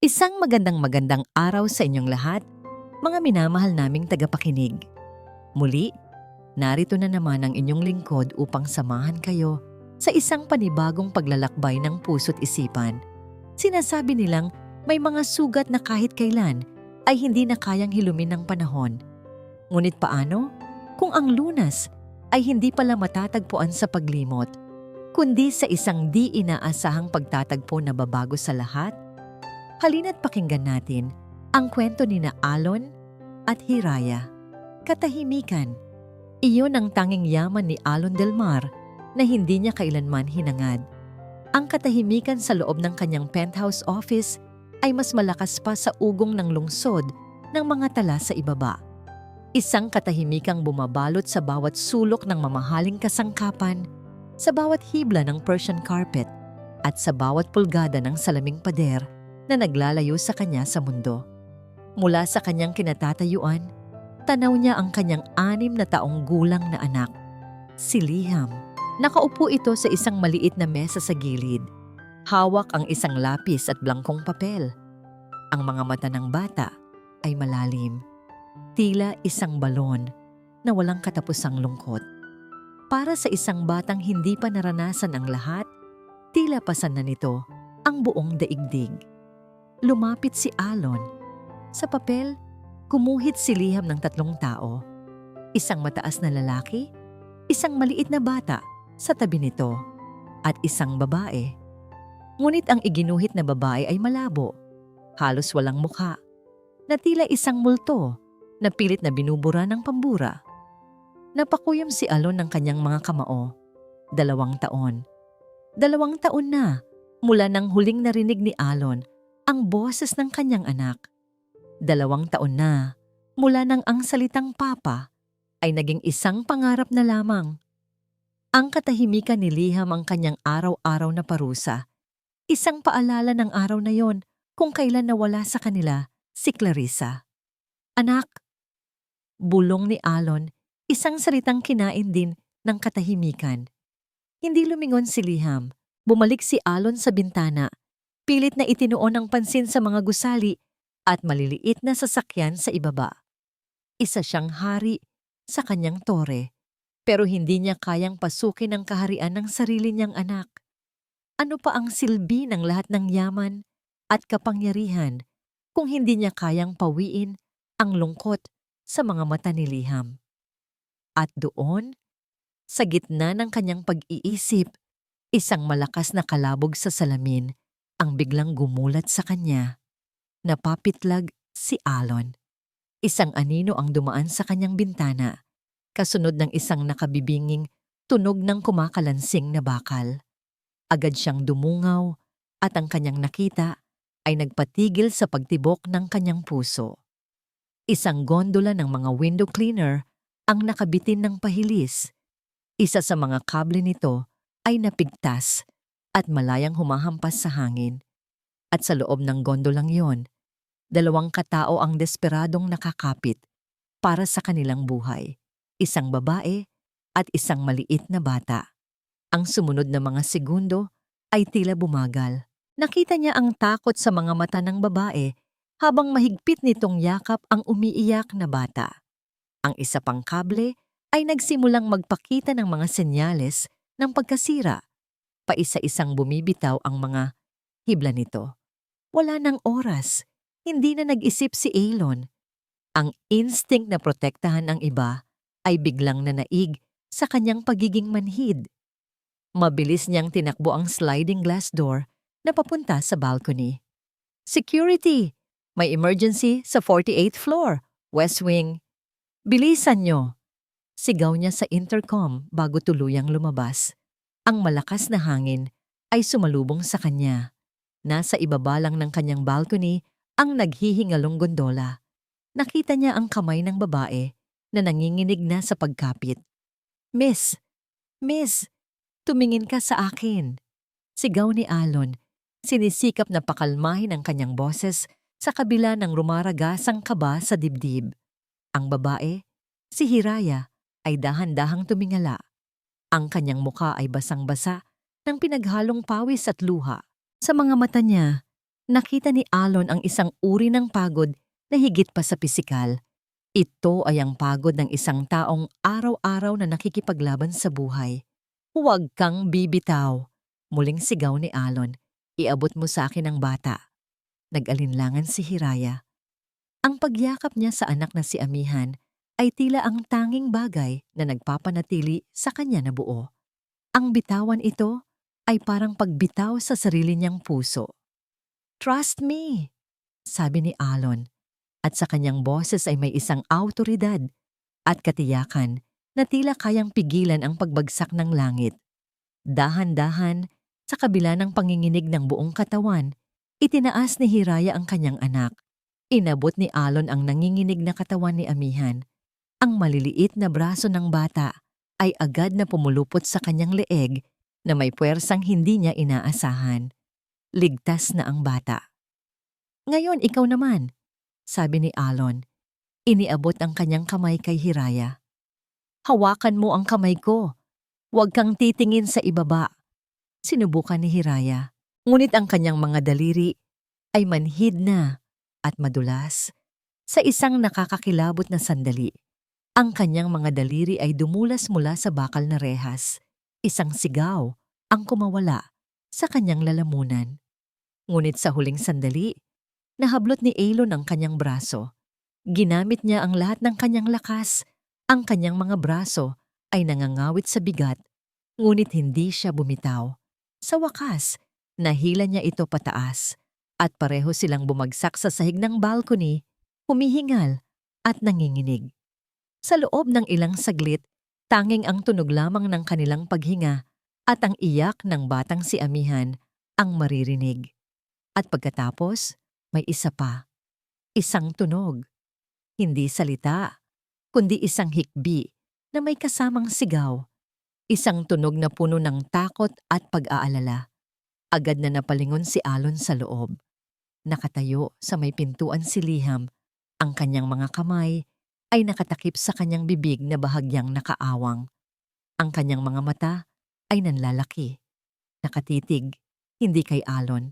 Isang magandang araw sa inyong lahat, mga minamahal naming tagapakinig. Muli, narito na naman ang inyong lingkod upang samahan kayo sa isang panibagong paglalakbay ng puso't isipan. Sinasabi nilang may mga sugat na kahit kailan ay hindi na kayang hilumin ng panahon. Ngunit paano kung ang lunas ay hindi pala matatagpuan sa paglimot, kundi sa isang di inaasahang pagtatagpo na babago sa lahat? Halina't pakinggan natin ang kwento ni na Alon at Hiraya. Katahimikan. Iyon ang tanging yaman ni Alon Del Mar na hindi niya kailanman hinangad. Ang katahimikan sa loob ng kanyang penthouse office ay mas malakas pa sa ugong ng lungsod ng mga tala sa ibaba. Isang katahimikang bumabalot sa bawat sulok ng mamahaling kasangkapan, sa bawat hibla ng Persian carpet, at sa bawat pulgada ng salaming pader na naglalayo sa kanya sa mundo. Mula sa kanyang kinatatayuan, tanaw niya ang kanyang 6 na taong gulang na anak, si Liam. Nakaupo ito sa isang maliit na mesa sa gilid. Hawak ang isang lapis at blangkong papel. Ang mga mata ng bata ay malalim, tila isang balon na walang katapusang lungkot. Para sa isang batang hindi pa naranasan ang lahat, tila pasan na nito ang buong daigdig. Lumapit si Alon. Sa papel, gumuhit si Liam ng 3 tao. Isang mataas na lalaki, isang maliit na bata sa tabi nito, at isang babae. Ngunit ang iginuhit na babae ay malabo, halos walang mukha, na tila isang multo na pilit na binubura ng pambura. Napakuyom si Alon ng kanyang mga kamao. 2 taon. 2 taon na mula nang huling narinig ni Alon ang boses ng kanyang anak. 2 taon na mula nang ang salitang papa ay naging isang pangarap na lamang. Ang katahimikan ni Liam ang kanyang araw-araw na parusa. Isang paalala ng araw na yon kung kailan nawala sa kanila si Clarissa. Anak, bulong ni Alon, isang salitang kinain din ng katahimikan. Hindi lumingon si Liam. Bumalik si Alon sa bintana. Pilit na itinuon ang pansin sa mga gusali at maliliit na sasakyan sa ibaba. Isa siyang hari sa kanyang tore, pero hindi niya kayang pasukin ang kaharian ng sarili niyang anak. Ano pa ang silbi ng lahat ng yaman at kapangyarihan kung hindi niya kayang pawiin ang lungkot sa mga mata ni Liam? At doon, sa gitna ng kanyang pag-iisip, isang malakas na kalabog sa salamin ang biglang gumulat sa kanya. Napapitlag si Alon. Isang anino ang dumaan sa kanyang bintana, kasunod ng isang nakabibinging tunog ng kumakalansing na bakal. Agad siyang dumungaw at ang kanyang nakita ay nagpatigil sa pagtibok ng kanyang puso. Isang gondola ng mga window cleaner ang nakabitin ng pahilis. Isa sa mga kable nito ay napigtas at malayang humahampas sa hangin. At sa loob ng gondolang yon, 2 katao ang desperadong nakakapit para sa kanilang buhay. Isang babae at isang maliit na bata. Ang sumunod na mga segundo ay tila bumagal. Nakita niya ang takot sa mga mata ng babae habang mahigpit nitong yakap ang umiiyak na bata. Ang isa pang kable ay nagsimulang magpakita ng mga senyales ng pagkasira. Paisa-isang bumibitaw ang mga hibla nito. Wala nang oras. Hindi na nag-isip si Alon. Ang instinct na protektahan ang iba ay biglang nanaig sa kanyang pagiging manhid. Mabilis niyang tinakbo ang sliding glass door na papunta sa balcony. Security! May emergency sa 48th floor, West Wing. Bilisan niyo! Sigaw niya sa intercom bago tuluyang lumabas. Ang malakas na hangin ay sumalubong sa kanya. Nasa ibaba lang ng kanyang balcony ang naghihingalong gondola. Nakita niya ang kamay ng babae na nanginginig na sa pagkapit. Miss! Miss! Tumingin ka sa akin! Sigaw ni Alon, sinisikap na pakalmahin ang kanyang boses sa kabila ng rumaragasang kaba sa dibdib. Ang babae, si Hiraya, ay dahan-dahang tumingala. Ang kanyang muka ay basang-basa ng pinaghalong pawis at luha. Sa mga mata niya, Nakita ni Alon ang isang uri ng pagod na higit pa sa pisikal. Ito ay ang pagod ng isang taong araw-araw na nakikipaglaban sa buhay. Huwag kang bibitaw, muling sigaw ni Alon. Iabot mo sa akin ang bata. Nag-alinlangan si Hiraya. Ang pagyakap niya sa anak na si Amihan ay tila ang tanging bagay na nagpapanatili sa kanya na buo. Ang bitawan ito ay parang pagbitaw sa sarili niyang puso. "Trust me," sabi ni Alon, at sa kanyang boses ay may isang awtoridad at katiyakan na tila kayang pigilan ang pagbagsak ng langit. Dahan-dahan, sa kabila ng panginginig ng buong katawan, itinaas ni Hiraya ang kanyang anak. Inabot ni Alon ang nanginginig na katawan ni Amihan. Ang maliliit na braso ng bata ay agad na pumulupot sa kanyang leeg na may puwersang hindi niya inaasahan. Ligtas na ang bata. "Ngayon ikaw naman," sabi ni Alon. Iniabot ang kanyang kamay kay Hiraya. "Hawakan mo ang kamay ko. Huwag kang titingin sa ibaba." Sinubukan ni Hiraya, ngunit ang kanyang mga daliri ay manhid na at madulas. Sa isang nakakakilabot na sandali, ang kanyang mga daliri ay dumulas mula sa bakal na rehas. Isang sigaw ang kumawala sa kanyang lalamunan. Ngunit sa huling sandali, nahablot ni Alon ang kanyang braso. Ginamit niya ang lahat ng kanyang lakas. Ang kanyang mga braso ay nangangawit sa bigat, ngunit hindi siya bumitaw. Sa wakas, nahila niya ito pataas at pareho silang bumagsak sa sahig ng balcony, humihingal at nanginginig. Sa loob ng ilang saglit, tanging ang tunog lamang ng kanilang paghinga at ang iyak ng batang si Amihan ang maririnig. At pagkatapos, may isa pa. Isang tunog. Hindi salita, kundi isang hikbi na may kasamang sigaw. Isang tunog na puno ng takot at pag-aalala. Agad na napalingon si Alon sa loob. Nakatayo sa may pintuan si Liham. Ang kanyang mga kamay ay nakatakip sa kanyang bibig na bahagyang nakaawang. Ang kanyang mga mata ay nanlalaki. Nakatitig, hindi kay Alon,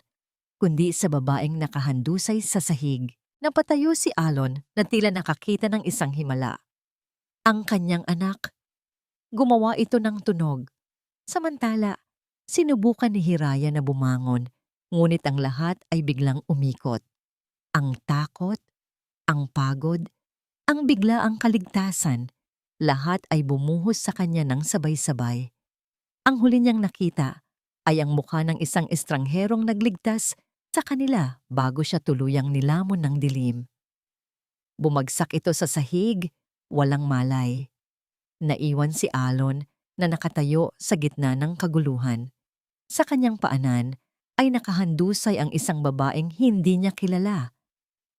kundi sa babaeng nakahandusay sa sahig. Napatayo si Alon na tila nakakita ng isang himala. Ang kanyang anak. Gumawa ito ng tunog. Samantala, sinubukan ni Hiraya na bumangon, ngunit ang lahat ay biglang umikot. Ang takot, ang pagod, ang biglaang kaligtasan, lahat ay bumuhos sa kanya ng sabay-sabay. Ang huli niyang nakita ay ang mukha ng isang estrangherong nagligtas sa kanila bago siya tuluyang nilamon ng dilim. Bumagsak ito sa sahig, walang malay. Naiwan si Alon na nakatayo sa gitna ng kaguluhan. Sa kanyang paanan ay nakahandusay ang isang babaeng hindi niya kilala.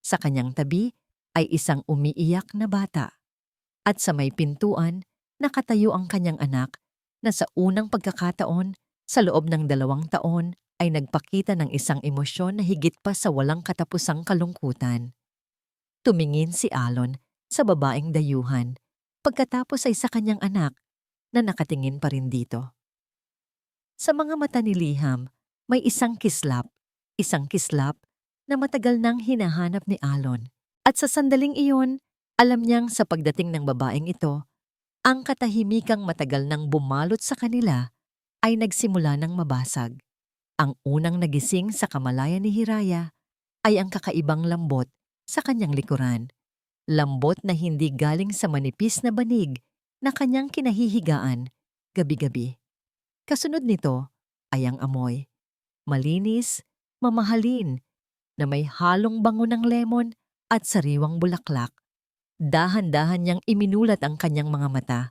Sa kanyang tabi ay isang umiiyak na bata. At sa may pintuan, nakatayo ang kanyang anak na sa unang pagkakataon, sa loob ng 2 taon, ay nagpakita ng isang emosyon na higit pa sa walang katapusang kalungkutan. Tumingin si Alon sa babaeng dayuhan, pagkatapos ay sa kanyang anak na nakatingin pa rin dito. Sa mga mata ni Liham, may isang kislap na matagal nang hinahanap ni Alon. At sa sandaling iyon, alam niyang sa pagdating ng babaeng ito, ang katahimikang matagal nang bumalot sa kanila ay nagsimula ng mabasag. Ang unang nagising sa kamalayan ni Hiraya ay ang kakaibang lambot sa kanyang likuran. Lambot na hindi galing sa manipis na banig na kanyang kinahihigaan gabi-gabi. Kasunod nito ay ang amoy. Malinis, mamahalin, na may halong bango ng lemon at sariwang bulaklak. Dahan-dahan niyang iminulat ang kanyang mga mata.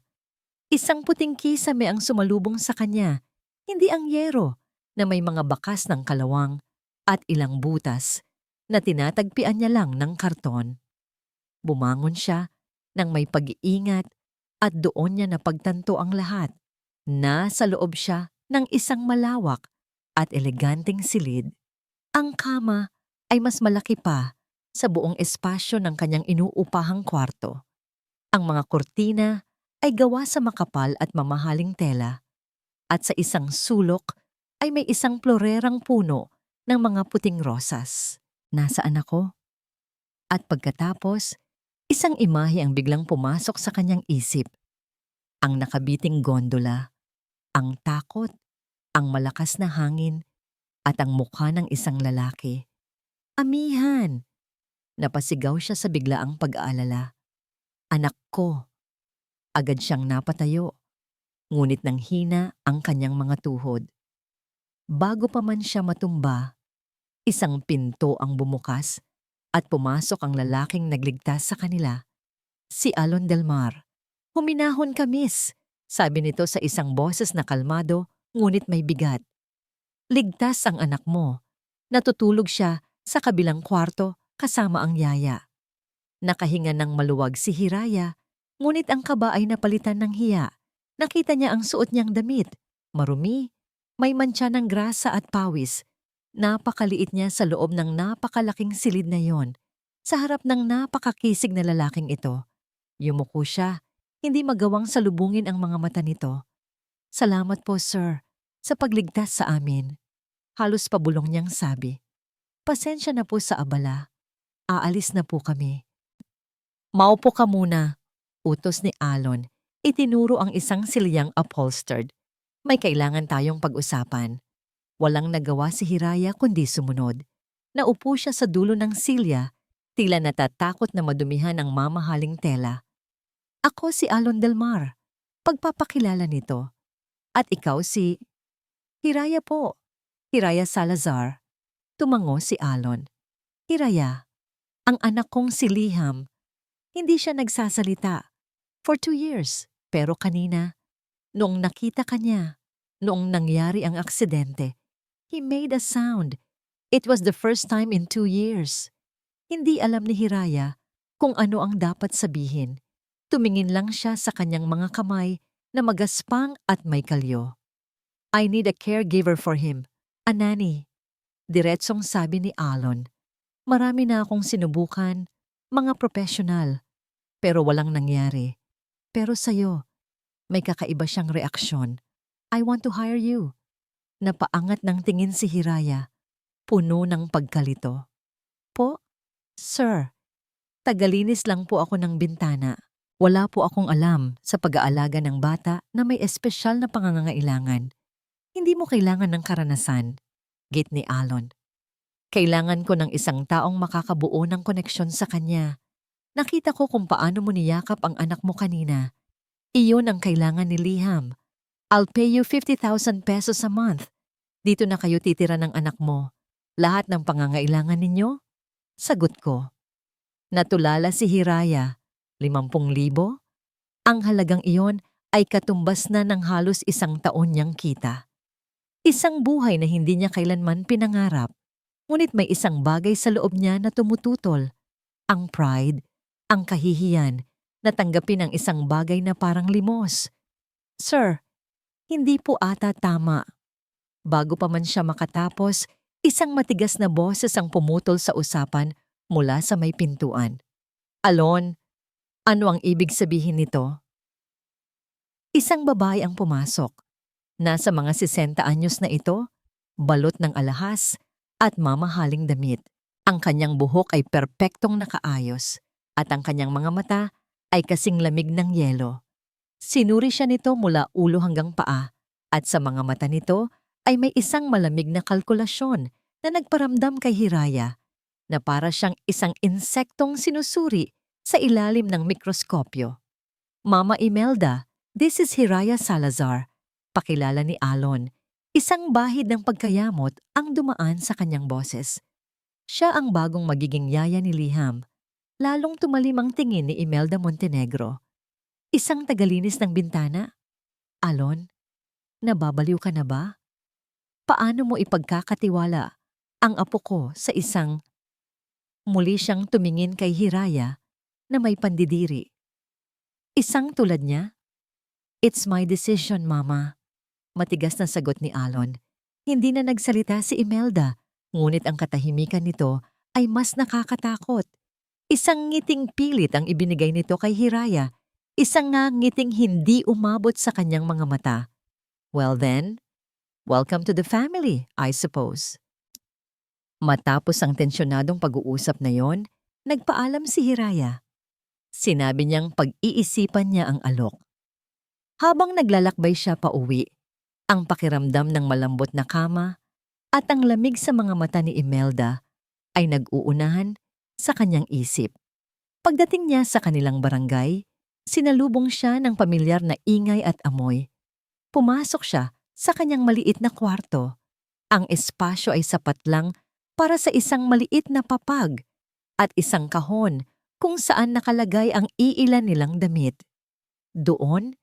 Isang puting kisame ang sumalubong sa kanya, hindi ang yero na may mga bakas ng kalawang at ilang butas na tinatagpian niya lang ng karton. Bumangon siya nang may pag-iingat at doon niya napagtanto ang lahat. Nasa loob siya ng isang malawak at eleganteng silid. Ang kama ay mas malaki pa sa buong espasyo ng kanyang inuupahang kwarto. Ang mga kurtina ay gawa sa makapal at mamahaling tela, at sa isang sulok ay may isang plorerang puno ng mga puting rosas. Nasaan ako? At pagkatapos, isang imahe ang biglang pumasok sa kanyang isip. Ang nakabiting gondola, ang takot, ang malakas na hangin, at ang mukha ng isang lalaki. Amihan! Napasigaw siya sa biglaang pag-aalala. Anak ko! Agad siyang napatayo, ngunit nang hina ang kanyang mga tuhod. Bago pa man siya matumba, isang pinto ang bumukas at pumasok ang lalaking nagligtas sa kanila, si Alon Del Mar. Huminahon ka, miss, sabi nito sa isang boses na kalmado ngunit may bigat. Ligtas ang anak mo. Natutulog siya sa kabilang kwarto kasama ang yaya. Nakahinga ng maluwag si Hiraya, ngunit ang kaba ay napalitan ng hiya. Nakita niya ang suot niyang damit. Marumi, may mantsa ng grasa at pawis. Napakaliit niya sa loob ng napakalaking silid na yon. Sa harap ng napakakisig na lalaking ito, yumuko siya, hindi magawang salubungin ang mga mata nito. Salamat po, sir, sa pagligtas sa amin. Halos pabulong niyang sabi. Pasensya na po sa abala. Aalis na po kami. Maupo ka muna, utos ni Alon. Itinuro ang isang silyang upholstered. May kailangan tayong pag-usapan. Walang nagawa si Hiraya kundi sumunod. Naupo siya sa dulo ng silya, tila natatakot na madumihan ang mamahaling tela. Ako si Alon Del Mar, pagpapakilala nito. At ikaw si... Hiraya po. Hiraya Salazar. Tumango si Alon. Hiraya, ang anak kong si Liham. Hindi siya nagsasalita. For 2 years. Pero kanina, noong nakita ka niya, noong nangyari ang aksidente, he made a sound. It was the first time in 2 years. Hindi alam ni Hiraya kung ano ang dapat sabihin. Tumingin lang siya sa kanyang mga kamay na magaspang at may kalyo. I need a caregiver for him, a nanny. Diretsong sabi ni Alon. Marami na akong sinubukan, mga profesional, pero walang nangyari. Pero sa'yo, may kakaiba siyang reaksyon. I want to hire you. Napaangat ng tingin si Hiraya, puno ng pagkalito. Po? Sir, tagalinis lang po ako ng bintana. Wala po akong alam sa pag-aalaga ng bata na may espesyal na pangangailangan. Hindi mo kailangan ng karanasan, git ni Alon. Kailangan ko ng isang taong makakabuo ng koneksyon sa kanya. Nakita ko kung paano mo niyakap ang anak mo kanina. Iyon ang kailangan ni Liham. I'll pay you 50,000 pesos a month. Dito na kayo titira ng anak mo. Lahat ng pangangailangan ninyo? Sagot ko. Natulala si Hiraya. 50,000? Ang halagang iyon ay katumbas na ng halos 1 taon niyang kita. Isang buhay na hindi niya kailanman pinangarap. Ngunit may isang bagay sa loob niya na tumututol. Ang pride, ang kahihiyan, na tanggapin ang isang bagay na parang limos. Sir, hindi po ata tama. Bago pa man siya makatapos, isang matigas na boses ang pumutol sa usapan mula sa may pintuan. Alon, ano ang ibig sabihin nito? Isang babae ang pumasok. Nasa mga 60 anyos na ito, balot ng alahas at mamahaling damit. Ang kanyang buhok ay perpektong nakaayos at ang kanyang mga mata ay kasing lamig ng yelo. Sinuri siya nito mula ulo hanggang paa at sa mga mata nito ay may isang malamig na kalkulasyon na nagparamdam kay Hiraya na para siyang isang insektong sinusuri sa ilalim ng mikroskopyo. Mama Imelda, this is Hiraya Salazar. Pakilala ni Alon. Isang bahid ng pagkayamot ang dumaan sa kanyang boses. Siya ang bagong magiging yaya ni Liham. Lalong tumalim ang tingin ni Imelda Montenegro. Isang tagalinis ng bintana? Alon, nababaliw ka na ba? Paano mo ipagkakatiwala ang apo ko sa isang... Muli siyang tumingin kay Hiraya na may pandidiri. Isang tulad niya? It's my decision, Mama. Matigas na sagot ni Alon. Hindi na nagsalita si Imelda, ngunit ang katahimikan nito ay mas nakakatakot. Isang ngiting pilit ang ibinigay nito kay Hiraya, isang ngiting hindi umabot sa kanyang mga mata. Well then, welcome to the family, I suppose. Matapos ang tensyonadong pag-uusap na yon, nagpaalam si Hiraya. Sinabi niyang pag-iisipan niya ang alok. Habang naglalakbay siya pauwi, ang pakiramdam ng malambot na kama at ang lamig sa mga mata ni Imelda ay nag-uunahan sa kanyang isip. Pagdating niya sa kanilang barangay, sinalubong siya ng pamilyar na ingay at amoy. Pumasok siya sa kanyang maliit na kwarto. Ang espasyo ay sapat lang para sa isang maliit na papag at isang kahon kung saan nakalagay ang iilan nilang damit. Doon,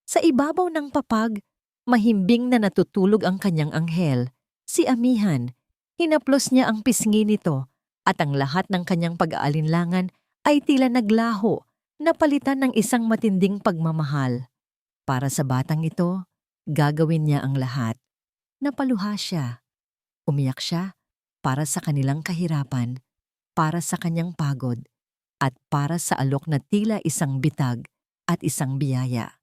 sa ibabaw ng papag, mahimbing na natutulog ang kanyang anghel, si Amihan. Hinaplos niya ang pisngi nito at ang lahat ng kanyang pag-aalinlangan ay tila naglaho na palitan ng isang matinding pagmamahal. Para sa batang ito, gagawin niya ang lahat. Napaluha siya. Umiyak siya para sa kanilang kahirapan, para sa kanyang pagod, at para sa alok na tila isang bitag at isang biyaya.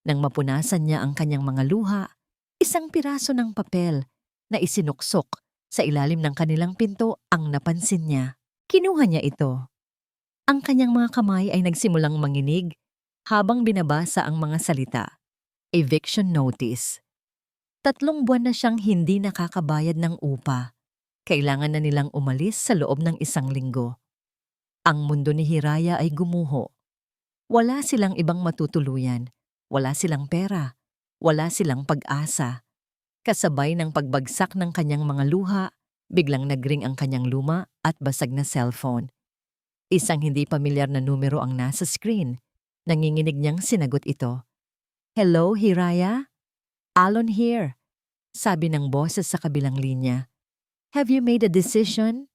Nang mapunasan niya ang kanyang mga luha, isang piraso ng papel na isinuksok sa ilalim ng kanilang pinto ang napansin niya. Kinuha niya ito. Ang kanyang mga kamay ay nagsimulang manginig habang binabasa ang mga salita. Eviction notice. 3 buwan na siyang hindi nakakabayad ng upa. Kailangan na nilang umalis sa loob ng 1 linggo. Ang mundo ni Hiraya ay gumuho. Wala silang ibang matutuluyan. Wala silang pera. Wala silang pag-asa. Kasabay ng pagbagsak ng kanyang mga luha, biglang nagring ang kanyang luma at basag na cellphone. Isang hindi pamilyar na numero ang nasa screen. Nanginginig niyang sinagot ito. "Hello, Hiraya? Alon here," sabi ng boses sa kabilang linya. "Have you made a decision?"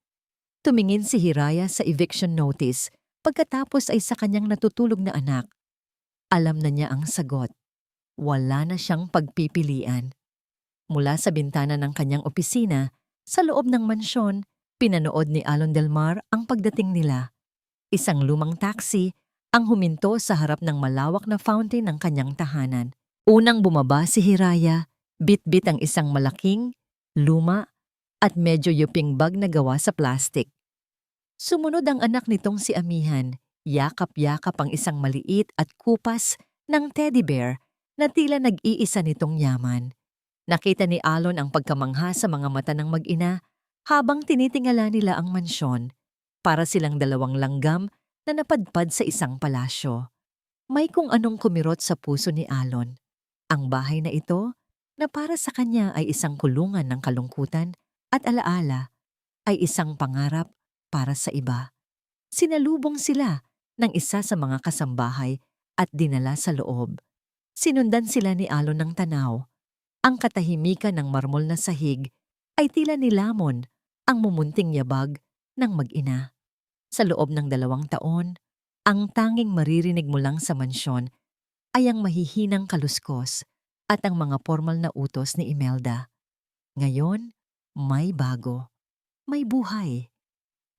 Tumingin si Hiraya sa eviction notice pagkatapos ay sa kanyang natutulog na anak. Alam na niya ang sagot. Wala na siyang pagpipilian. Mula sa bintana ng kanyang opisina, sa loob ng mansyon, pinanood ni Alon Del Mar ang pagdating nila. Isang lumang taxi ang huminto sa harap ng malawak na fountain ng kanyang tahanan. Unang bumaba si Hiraya, bit-bit ang isang malaking, luma, at medyo yuping bag na gawa sa plastik. Sumunod ang anak nitong si Amihan, yakap-yakap ang isang maliit at kupas ng teddy bear na tila nag-iisa nitong yaman. Nakita ni Alon ang pagkamangha sa mga mata ng mag-ina habang tinitingala nila ang mansyon. Para silang 2 langgam na napadpad sa isang palasyo. May kung anong kumirot sa puso ni Alon. Ang bahay na ito, na para sa kanya ay isang kulungan ng kalungkutan at alaala, ay isang pangarap para sa iba. Sinalubong sila ng isa sa mga kasambahay at dinala sa loob. Sinundan sila ni Alon ng tanaw. Ang katahimikan ng marmol na sahig ay tila nilamon ang mumunting yabag ng mag-ina. Sa loob ng 2 taon, ang tanging maririnig mo lang sa mansyon ay ang mahihinang kaluskos at ang mga formal na utos ni Imelda. Ngayon, may bago. May buhay.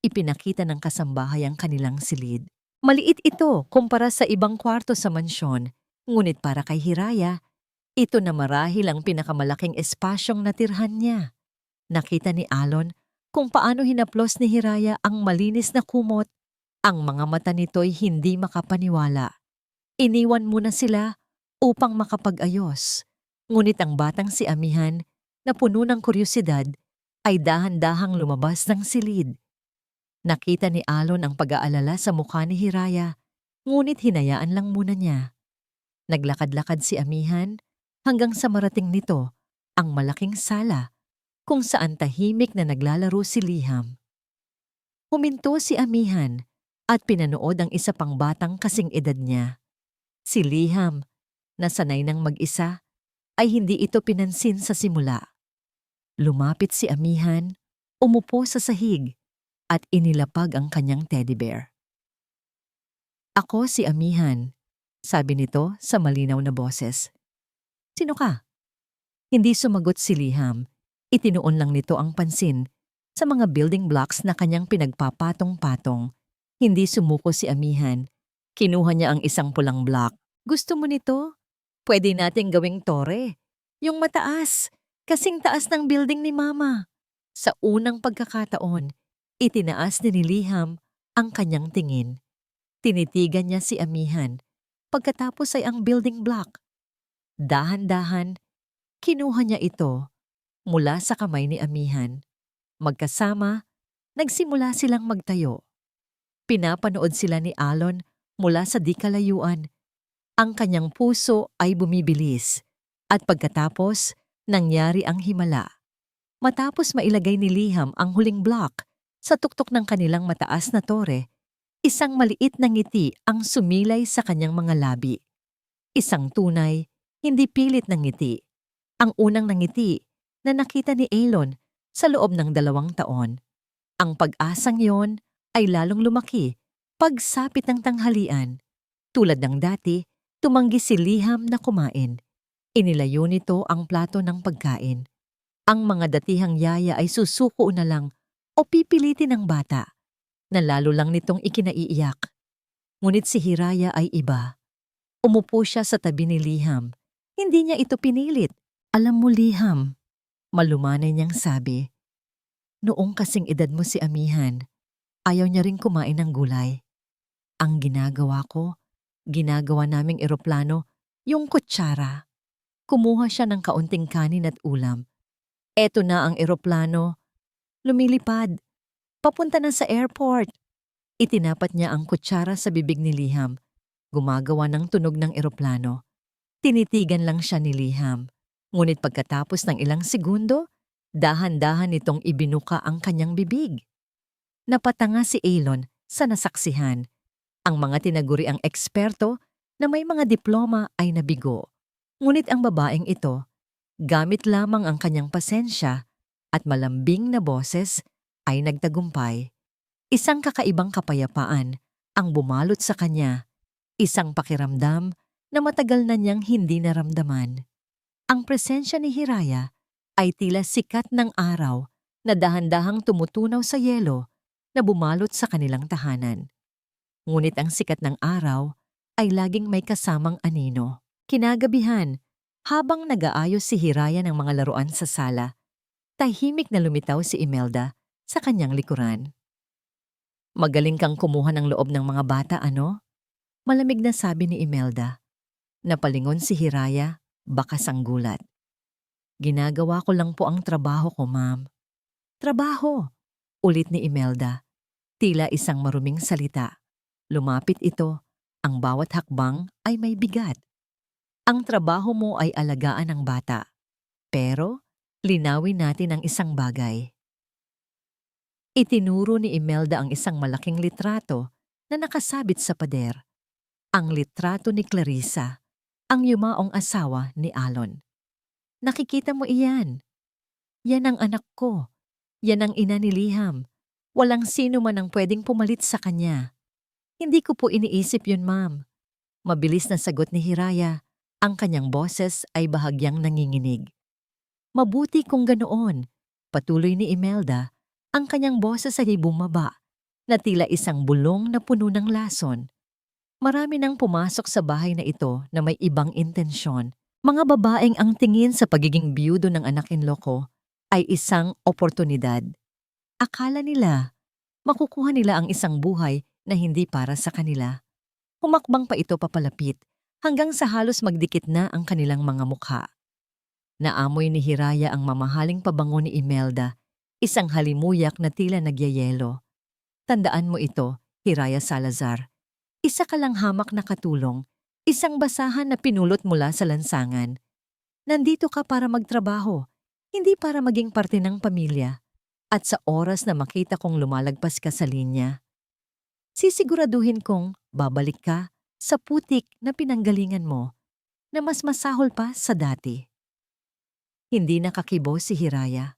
Ipinakita ng kasambahay ang kanilang silid. Maliit ito kumpara sa ibang kwarto sa mansyon, ngunit para kay Hiraya, ito na marahil ang pinakamalaking espasyong natirhan niya. Nakita ni Alon kung paano hinaplos ni Hiraya ang malinis na kumot. Ang mga mata nito'y hindi makapaniwala. Iniwan muna sila upang makapag-ayos. Ngunit ang batang si Amihan, na puno ng kuryosidad, ay dahan-dahang lumabas ng silid. Nakita ni Alon ang pag-aalala sa mukha ni Hiraya, ngunit hinayaan lang muna niya. Naglakad-lakad si Amihan hanggang sa marating nito ang malaking sala kung saan tahimik na naglalaro si Liham. Huminto si Amihan at pinanood ang isa pang batang kasing edad niya. Si Liham, na sanay ng mag-isa, ay hindi ito pinansin sa simula. Lumapit si Amihan, umupo sa sahig, at inilapag ang kanyang teddy bear. "Ako si Amihan," sabi nito sa malinaw na boses. "Sino ka?" Hindi sumagot si Liham. Itinuon lang nito ang pansin sa mga building blocks na kanyang pinagpapatong-patong. Hindi sumuko si Amihan. Kinuha niya ang isang pulang block. "Gusto mo nito? Pwede nating gawing tore. Yung mataas, kasing taas ng building ni Mama," Sa unang pagkakataon, itinaas ni Liham ang kanyang tingin. Tinitigan niya si Amihan. Pagkatapos ay ang building block. Dahan-dahan, kinuha niya ito mula sa kamay ni Amihan. Magkasama, nagsimula silang magtayo. Pinapanood sila ni Alon mula sa di kalayuan. Ang kanyang puso ay bumibilis. At pagkatapos, nangyari ang himala. Matapos mailagay ni Liham ang huling block sa tuktok ng kanilang mataas na tore, isang maliit na ngiti ang sumilay sa kanyang mga labi. Isang tunay, hindi pilit na ngiti. Ang unang nangiti na nakita ni Alon sa loob ng 2 taon. Ang pag-asang yon ay lalong lumaki pagsapit ng tanghalian. Tulad ng dati, tumanggi si Liham na kumain. Inilayo nito ang plato ng pagkain. Ang mga datihang yaya ay susuko na lang o pipilitin ng bata na lalo lang nitong ikinaiiyak. Ngunit si Hiraya ay iba. Umupo siya sa tabi ni Liham. Hindi niya ito pinilit. Alam mo, Liham, malumanay niyang sabi, noong kasing edad mo si Amihan, ayaw niya ring kumain ng gulay. Ang ginagawa ko, ginagawa naming eroplano, yung kutsara. Kumuha siya ng kaunting kanin at ulam. Eto na ang eroplano. Lumilipad. Papunta na sa airport. Itinapat niya ang kutsara sa bibig ni Liham. Gumagawa ng tunog ng eroplano. Tinitigan lang siya ni Liham. Ngunit pagkatapos ng ilang segundo, dahan-dahan nitong ibinuka ang kanyang bibig. Napatanga si Alon sa nasaksihan. Ang mga tinaguriang eksperto na may mga diploma ay nabigo. Ngunit ang babaeng ito, gamit lamang ang kanyang pasensya at malambing na boses ay nagtagumpay. Isang kakaibang kapayapaan ang bumalot sa kanya, isang pakiramdam na matagal na niyang hindi naramdaman. Ang presensya ni Hiraya ay tila sikat ng araw na dahan-dahang tumutunaw sa yelo na bumalot sa kanilang tahanan. Ngunit ang sikat ng araw ay laging may kasamang anino. Kinagabihan, habang nag-aayos si Hiraya ng mga laruan sa sala, tahimik na lumitaw si Imelda sa kanyang likuran. Magaling kang kumuha ng loob ng mga bata, ano? Malamig na sabi ni Imelda. Napalingon si Hiraya, bakas ang gulat. Ginagawa ko lang po ang trabaho ko, ma'am. Trabaho, ulit ni Imelda. Tila isang maruming salita. Lumapit ito, ang bawat hakbang ay may bigat. Ang trabaho mo ay alagaan ng bata. Pero, linawin natin ang isang bagay. Itinuro ni Imelda ang isang malaking litrato na nakasabit sa pader. Ang litrato ni Clarissa, ang yumaong asawa ni Alon. Nakikita mo iyan. Yan ang anak ko. Yan ang ina ni Liham. Walang sino man ang pwedeng pumalit sa kanya. Hindi ko po iniisip yun, ma'am. Mabilis na sagot ni Hiraya. Ang kanyang boses ay bahagyang nanginginig. Mabuti kung ganoon. Patuloy ni Imelda, ang kanyang boses ay bumaba, na tila isang bulong na puno ng lason. Marami nang pumasok sa bahay na ito na may ibang intensyon. Mga babaeng ang tingin sa pagiging biyudo ng anak-in-law ko ay isang oportunidad. Akala nila, makukuha nila ang isang buhay na hindi para sa kanila. Humakbang pa ito papalapit hanggang sa halos magdikit na ang kanilang mga mukha. Naamoy ni Hiraya ang mamahaling pabango ni Imelda, isang halimuyak na tila nagyayelo. Tandaan mo ito, Hiraya Salazar. Isa ka lang hamak na katulong, isang basahan na pinulot mula sa lansangan. Nandito ka para magtrabaho, hindi para maging parte ng pamilya. At sa oras na makita kong lumalagpas ka sa linya, sisiguraduhin kong babalik ka sa putik na pinanggalingan mo na mas masahol pa sa dati. Hindi nakakibo si Hiraya.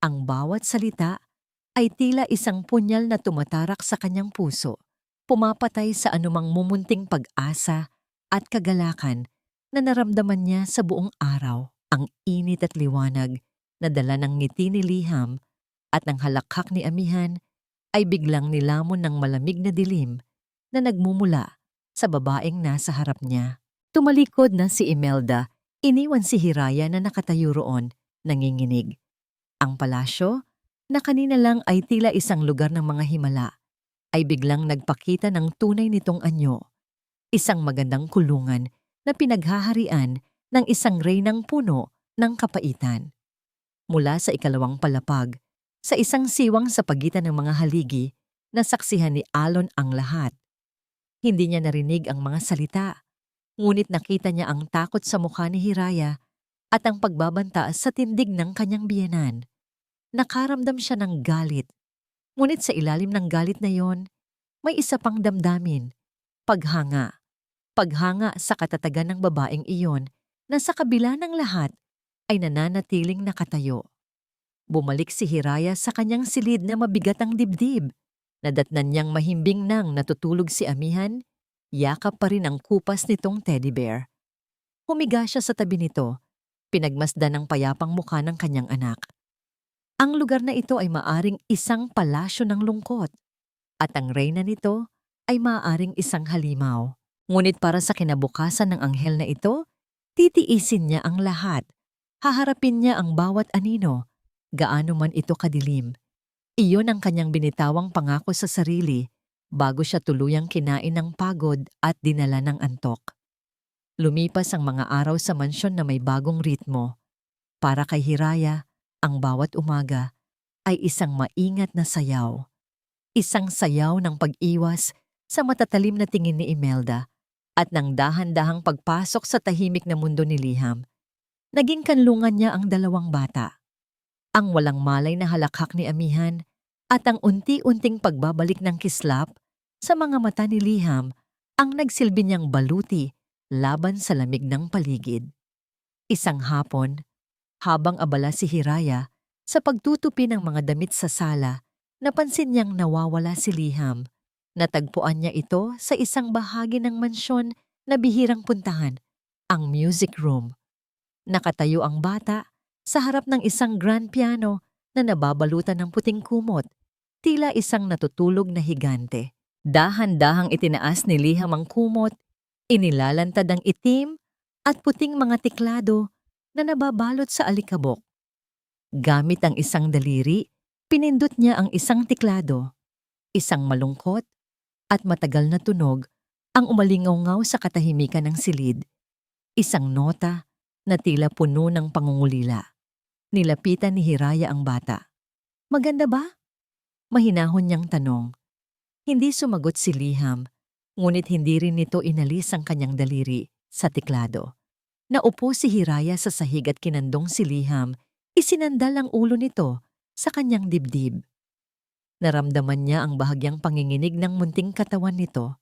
Ang bawat salita ay tila isang punyal na tumatarak sa kanyang puso, pumapatay sa anumang mumunting pag-asa at kagalakan na naramdaman niya sa buong araw. Ang init at liwanag na dala ng ngiti ni Liham at ng halakhak ni Amihan ay biglang nilamon ng malamig na dilim na nagmumula sa babaeng nasa harap niya. Tumalikod na si Imelda, iniwan si Hiraya na nakatayo roon, nanginginig. Ang palasyo na kanina lang ay tila isang lugar ng mga himala, ay biglang nagpakita ng tunay nitong anyo, isang magandang kulungan na pinaghaharian ng isang reynang puno ng kapaitan. Mula sa ikalawang palapag, sa isang siwang sa pagitan ng mga haligi, nasaksihan ni Alon ang lahat. Hindi niya narinig ang mga salita, ngunit nakita niya ang takot sa mukha ni Hiraya at ang pagbabanta sa tindig ng kanyang biyenan. Nakaramdam siya ng galit, ngunit sa ilalim ng galit na yon, may isa pang damdamin, paghanga. Paghanga sa katatagan ng babaeng iyon na sa kabila ng lahat ay nananatiling nakatayo. Bumalik si Hiraya sa kanyang silid na mabigat ang dibdib. Nadatnan niyang mahimbing nang natutulog si Amihan, yakap pa rin ang kupas nitong teddy bear. Humiga siya sa tabi nito, pinagmasdan ng payapang mukha ng kanyang anak. Ang lugar na ito ay maaring isang palasyo ng lungkot, at ang reyna nito ay maaring isang halimaw. Ngunit para sa kinabukasan ng anghel na ito, titiisin niya ang lahat. Haharapin niya ang bawat anino, gaano man ito kadilim. Iyon ang kanyang binitawang pangako sa sarili bago siya tuluyang kinain ng pagod at dinala ng antok. Lumipas ang mga araw sa mansyon na may bagong ritmo. Para kay Hiraya, ang bawat umaga ay isang maingat na sayaw. Isang sayaw ng pag-iwas sa matatalim na tingin ni Imelda at ng dahan-dahang pagpasok sa tahimik na mundo ni Liham. Naging kanlungan niya ang dalawang bata. Ang walang malay na halakhak ni Amihan at ang unti-unting pagbabalik ng kislap sa mga mata ni Liham ang nagsilbi niyang baluti laban sa lamig ng paligid. Isang hapon, habang abala si Hiraya sa pagtutupi ng mga damit sa sala, napansin niyang nawawala si Liham. Natagpuan niya ito sa isang bahagi ng mansyon na bihirang puntahan, ang music room. Nakatayo ang bata sa harap ng isang grand piano na nababalutan ng puting kumot, tila isang natutulog na higante. Dahan-dahang itinaas ni Liham ang kumot, inilalantad ang itim at puting mga tiklado na nababalot sa alikabok. Gamit ang isang daliri, pinindot niya ang isang tiklado. Isang malungkot at matagal na tunog ang umalingaw-ngaw sa katahimikan ng silid. Isang nota na tila puno ng pangungulila. Nilapitan ni Hiraya ang bata. "Maganda ba?" Mahinahon niyang tanong. Hindi sumagot si Liham, ngunit hindi rin nito inalis ang kanyang daliri sa tiklado. Naupo si Hiraya sa sahig at kinandong si Liham, isinandal ang ulo nito sa kanyang dibdib. Naramdaman niya ang bahagyang panginginig ng munting katawan nito.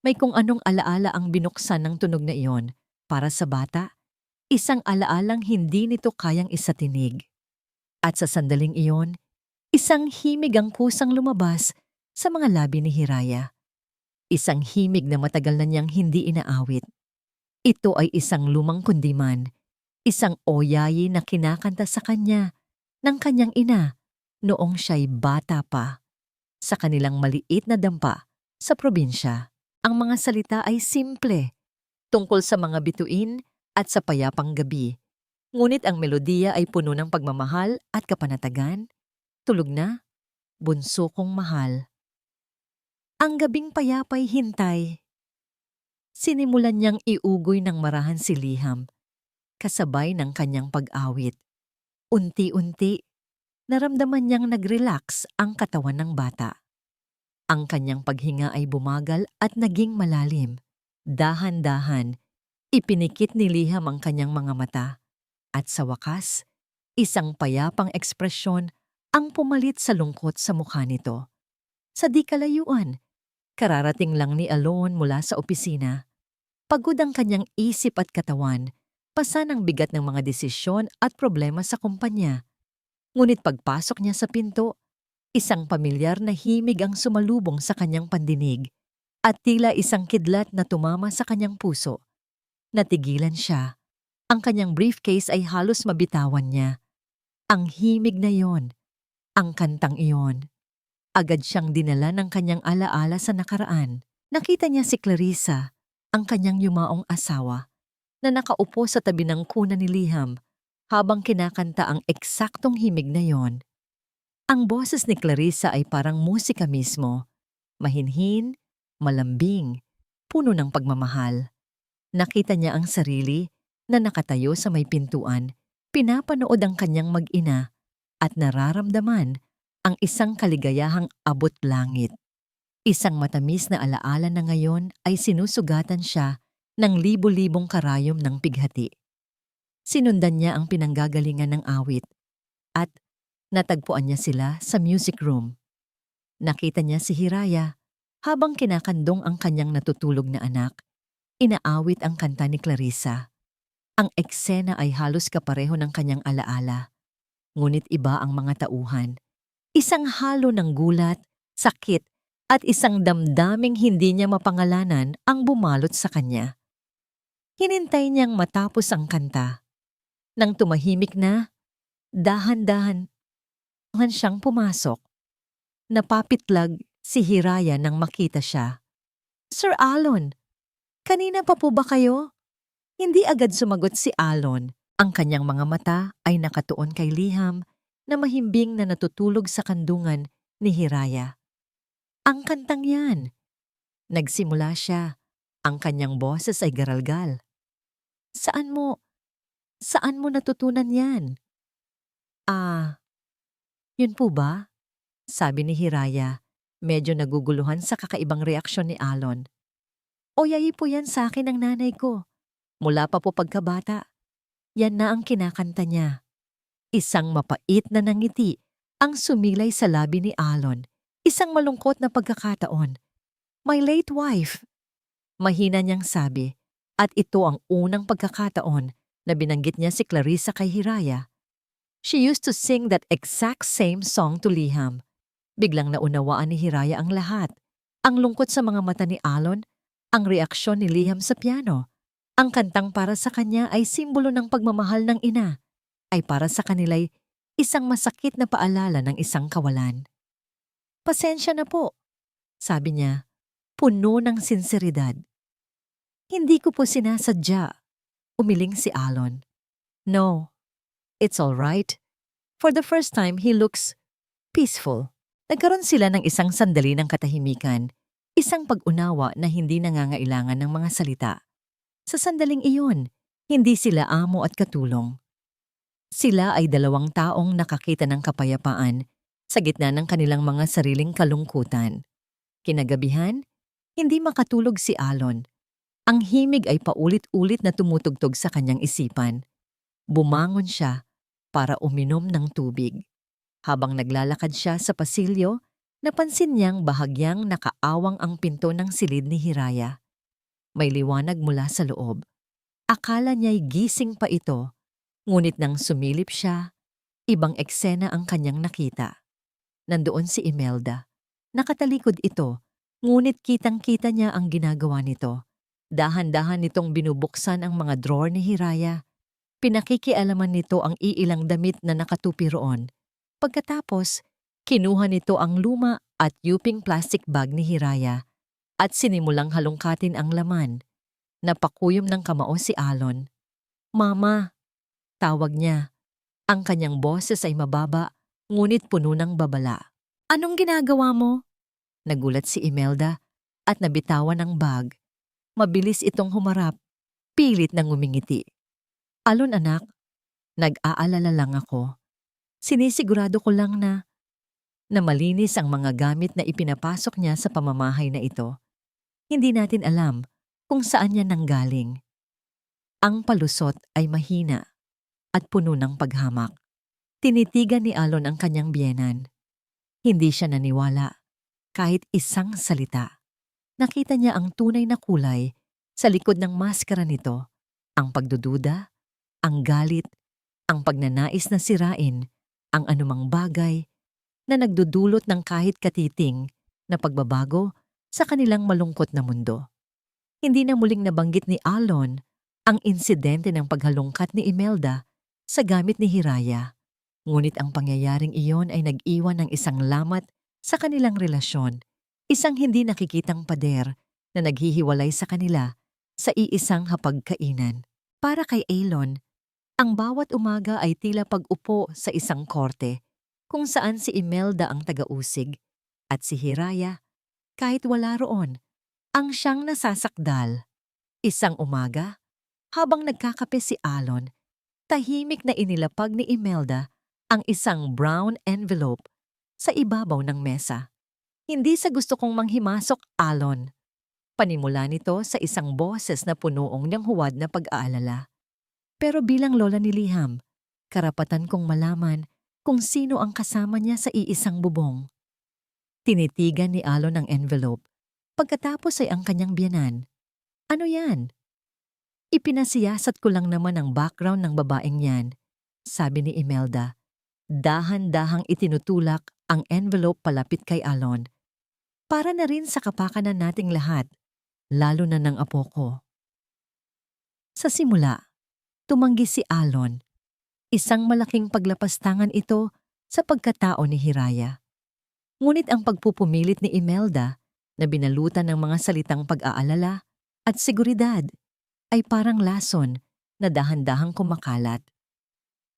May kung anong alaala ang binuksan ng tunog na iyon para sa bata. Isang alaalang hindi nito kayang isatinig. At sa sandaling iyon, isang himig ang kusang lumabas sa mga labi ni Hiraya. Isang himig na matagal na niyang hindi inaawit. Ito ay isang lumang kundiman, isang oyayi na kinakanta sa kanya ng kanyang ina noong siya'y bata pa. Sa kanilang maliit na dampa sa probinsya, ang mga salita ay simple, tungkol sa mga bituin at sa payapang gabi. Ngunit ang melodiya ay puno ng pagmamahal at kapanatagan. Tulog na, bunso kong mahal. Ang gabing payapa'y hintay. Sinimulan niyang iugoy ng marahan si Liham, kasabay ng kanyang pag-awit. Unti-unti, naramdaman niyang nag-relax ang katawan ng bata. Ang kanyang paghinga ay bumagal at naging malalim. Dahan-dahan, ipinikit ni Liham ang kanyang mga mata. At sa wakas, isang payapang ekspresyon ang pumalit sa lungkot sa mukha nito. Sa di kalayuan, kararating lang ni Alon mula sa opisina. Pagod ang kanyang isip at katawan, pasan ang bigat ng mga desisyon at problema sa kumpanya. Ngunit pagpasok niya sa pinto, isang pamilyar na himig ang sumalubong sa kanyang pandinig at tila isang kidlat na tumama sa kanyang puso. Natigilan siya. Ang kanyang briefcase ay halos mabitawan niya. Ang himig na iyon, ang kantang iyon. Agad siyang dinala ng kanyang alaala sa nakaraan. Nakita niya si Clarissa, ang kanyang yumaong asawa, na nakaupo sa tabi ng kuna ni Liham habang kinakanta ang eksaktong himig na iyon. Ang boses ni Clarissa ay parang musika mismo, mahinhin, malambing, puno ng pagmamahal. Nakita niya ang sarili na nakatayo sa may pintuan, pinapanood ang kanyang mag-ina at nararamdaman ang isang kaligayahang abot langit. Isang matamis na alaala na ngayon ay sinusugatan siya ng libo-libong karayom ng pighati. Sinundan niya ang pinanggagalingan ng awit at natagpuan niya sila sa music room. Nakita niya si Hiraya habang kinakandong ang kanyang natutulog na anak. Inaawit ang kanta ni Clarissa. Ang eksena ay halos kapareho ng kanyang alaala. Ngunit iba ang mga tauhan. Isang halo ng gulat, sakit, at isang damdaming hindi niya mapangalanan ang bumalot sa kanya. Hinintay niyang matapos ang kanta. Nang tumahimik na, dahan-dahan siyang pumasok. Napapitlag si Hiraya nang makita siya. "Sir Alon, kanina pa po ba kayo?" Hindi agad sumagot si Alon. Ang kanyang mga mata ay nakatuon kay Liham na mahimbing na natutulog sa kandungan ni Hiraya. "Ang kantang yan." Nagsimula siya. Ang kanyang boses ay garalgal. Saan mo natutunan yan?" "Ah, yun po ba?" sabi ni Hiraya, medyo naguguluhan sa kakaibang reaksyon ni Alon. "Oyay po yan sa akin ng nanay ko. Mula pa po pagkabata. Yan na ang kinakanta niya." Isang mapait na nangiti ang sumilay sa labi ni Alon. Isang malungkot na pagkakataon. "My late wife," mahina niyang sabi, at ito ang unang pagkakataon na binanggit niya si Clarissa kay Hiraya. She used to sing that exact same song to Liham. Biglang naunawaan ni Hiraya ang lahat. Ang lungkot sa mga mata ni Alon, ang reaksyon ni Liham sa piano. Ang kantang para sa kanya ay simbolo ng pagmamahal ng ina, ay para sa kanila'y isang masakit na paalala ng isang kawalan. "Pasensya na po," sabi niya, puno ng sinseridad. "Hindi ko po sinasadya," umiling si Alon. "No, it's all right." For the first time, he looks peaceful. Nagkaroon sila ng isang sandali ng katahimikan, isang pag-unawa na hindi nangangailangan ng mga salita. Sa sandaling iyon, hindi sila amo at katulong. Sila ay dalawang taong nakakita ng kapayapaan sa gitna ng kanilang mga sariling kalungkutan. Kinagabihan, hindi makatulog si Alon. Ang himig ay paulit-ulit na tumutugtog sa kanyang isipan. Bumangon siya para uminom ng tubig. Habang naglalakad siya sa pasilyo, napansin niyang bahagyang nakaawang ang pinto ng silid ni Hiraya. May liwanag mula sa loob. Akala niya'y gising pa ito, ngunit nang sumilip siya, ibang eksena ang kanyang nakita. Nandoon si Imelda. Nakatalikod ito, ngunit kitang-kita niya ang ginagawa nito. Dahan-dahan nitong binubuksan ang mga drawer ni Hiraya. Pinakikialaman nito ang iilang damit na nakatupi roon. Pagkatapos, kinuha nito ang luma at yuping plastic bag ni Hiraya at sinimulang halongkatin ang laman. Napakuyom ng kamao si Alon. "Mama," tawag niya. Ang kanyang boses ay mababa, ngunit puno ng babala. "Anong ginagawa mo?" Nagulat si Imelda at nabitawan ang bag. Mabilis itong humarap, pilit nang ngumingiti. "Alon anak, nag-aalala lang ako. Sinisigurado ko lang na malinis ang mga gamit na ipinapasok niya sa pamamahay na ito. Hindi natin alam kung saan niya nanggaling." Ang palusot ay mahina at puno ng paghamak. Tinitigan ni Alon ang kanyang biyenan. Hindi siya naniwala kahit isang salita. Nakita niya ang tunay na kulay sa likod ng maskara nito. Ang pagdududa, ang galit, ang pagnanais na sirain ang anumang bagay na nagdudulot ng kahit katiting na pagbabago sa kanilang malungkot na mundo. Hindi na muling nabanggit ni Alon ang insidente ng paghalongkat ni Imelda sa gamit ni Hiraya. Ngunit ang pangyayaring iyon ay nag-iwan ng isang lamat sa kanilang relasyon, isang hindi nakikitang pader na naghihiwalay sa kanila sa iisang hapagkainan. Para kay Alon, ang bawat umaga ay tila pag-upo sa isang korte kung saan si Imelda ang taga-usig at si Hiraya, kahit wala roon, ang siyang nasasakdal. Isang umaga, habang nagkakape si Alon, tahimik na inilapag ni Imelda ang isang brown envelope sa ibabaw ng mesa. Hindi sa gusto kong manghimasok, Alon. Panimula nito sa isang boses na punuong niyang huwad na pag-aalala. Pero bilang lola ni Liham, karapatan kong malaman kung sino ang kasama niya sa iisang bubong. Tinitigan ni Alon ang envelope. Pagkatapos ay ang kanyang biyanan. Ano yan? Ipinasiyasat ko lang naman ang background ng babaeng yan, sabi ni Imelda. Dahan-dahang itinutulak ang envelope palapit kay Alon. Para na rin sa kapakanan nating lahat, lalo na ng apo ko. Sa simula, tumanggi si Alon. Isang malaking paglapastangan ito sa pagkatao ni Hiraya. Ngunit ang pagpupumilit ni Imelda na binalutan ng mga salitang pag-aalala at seguridad ay parang lason na dahan-dahang kumakalat.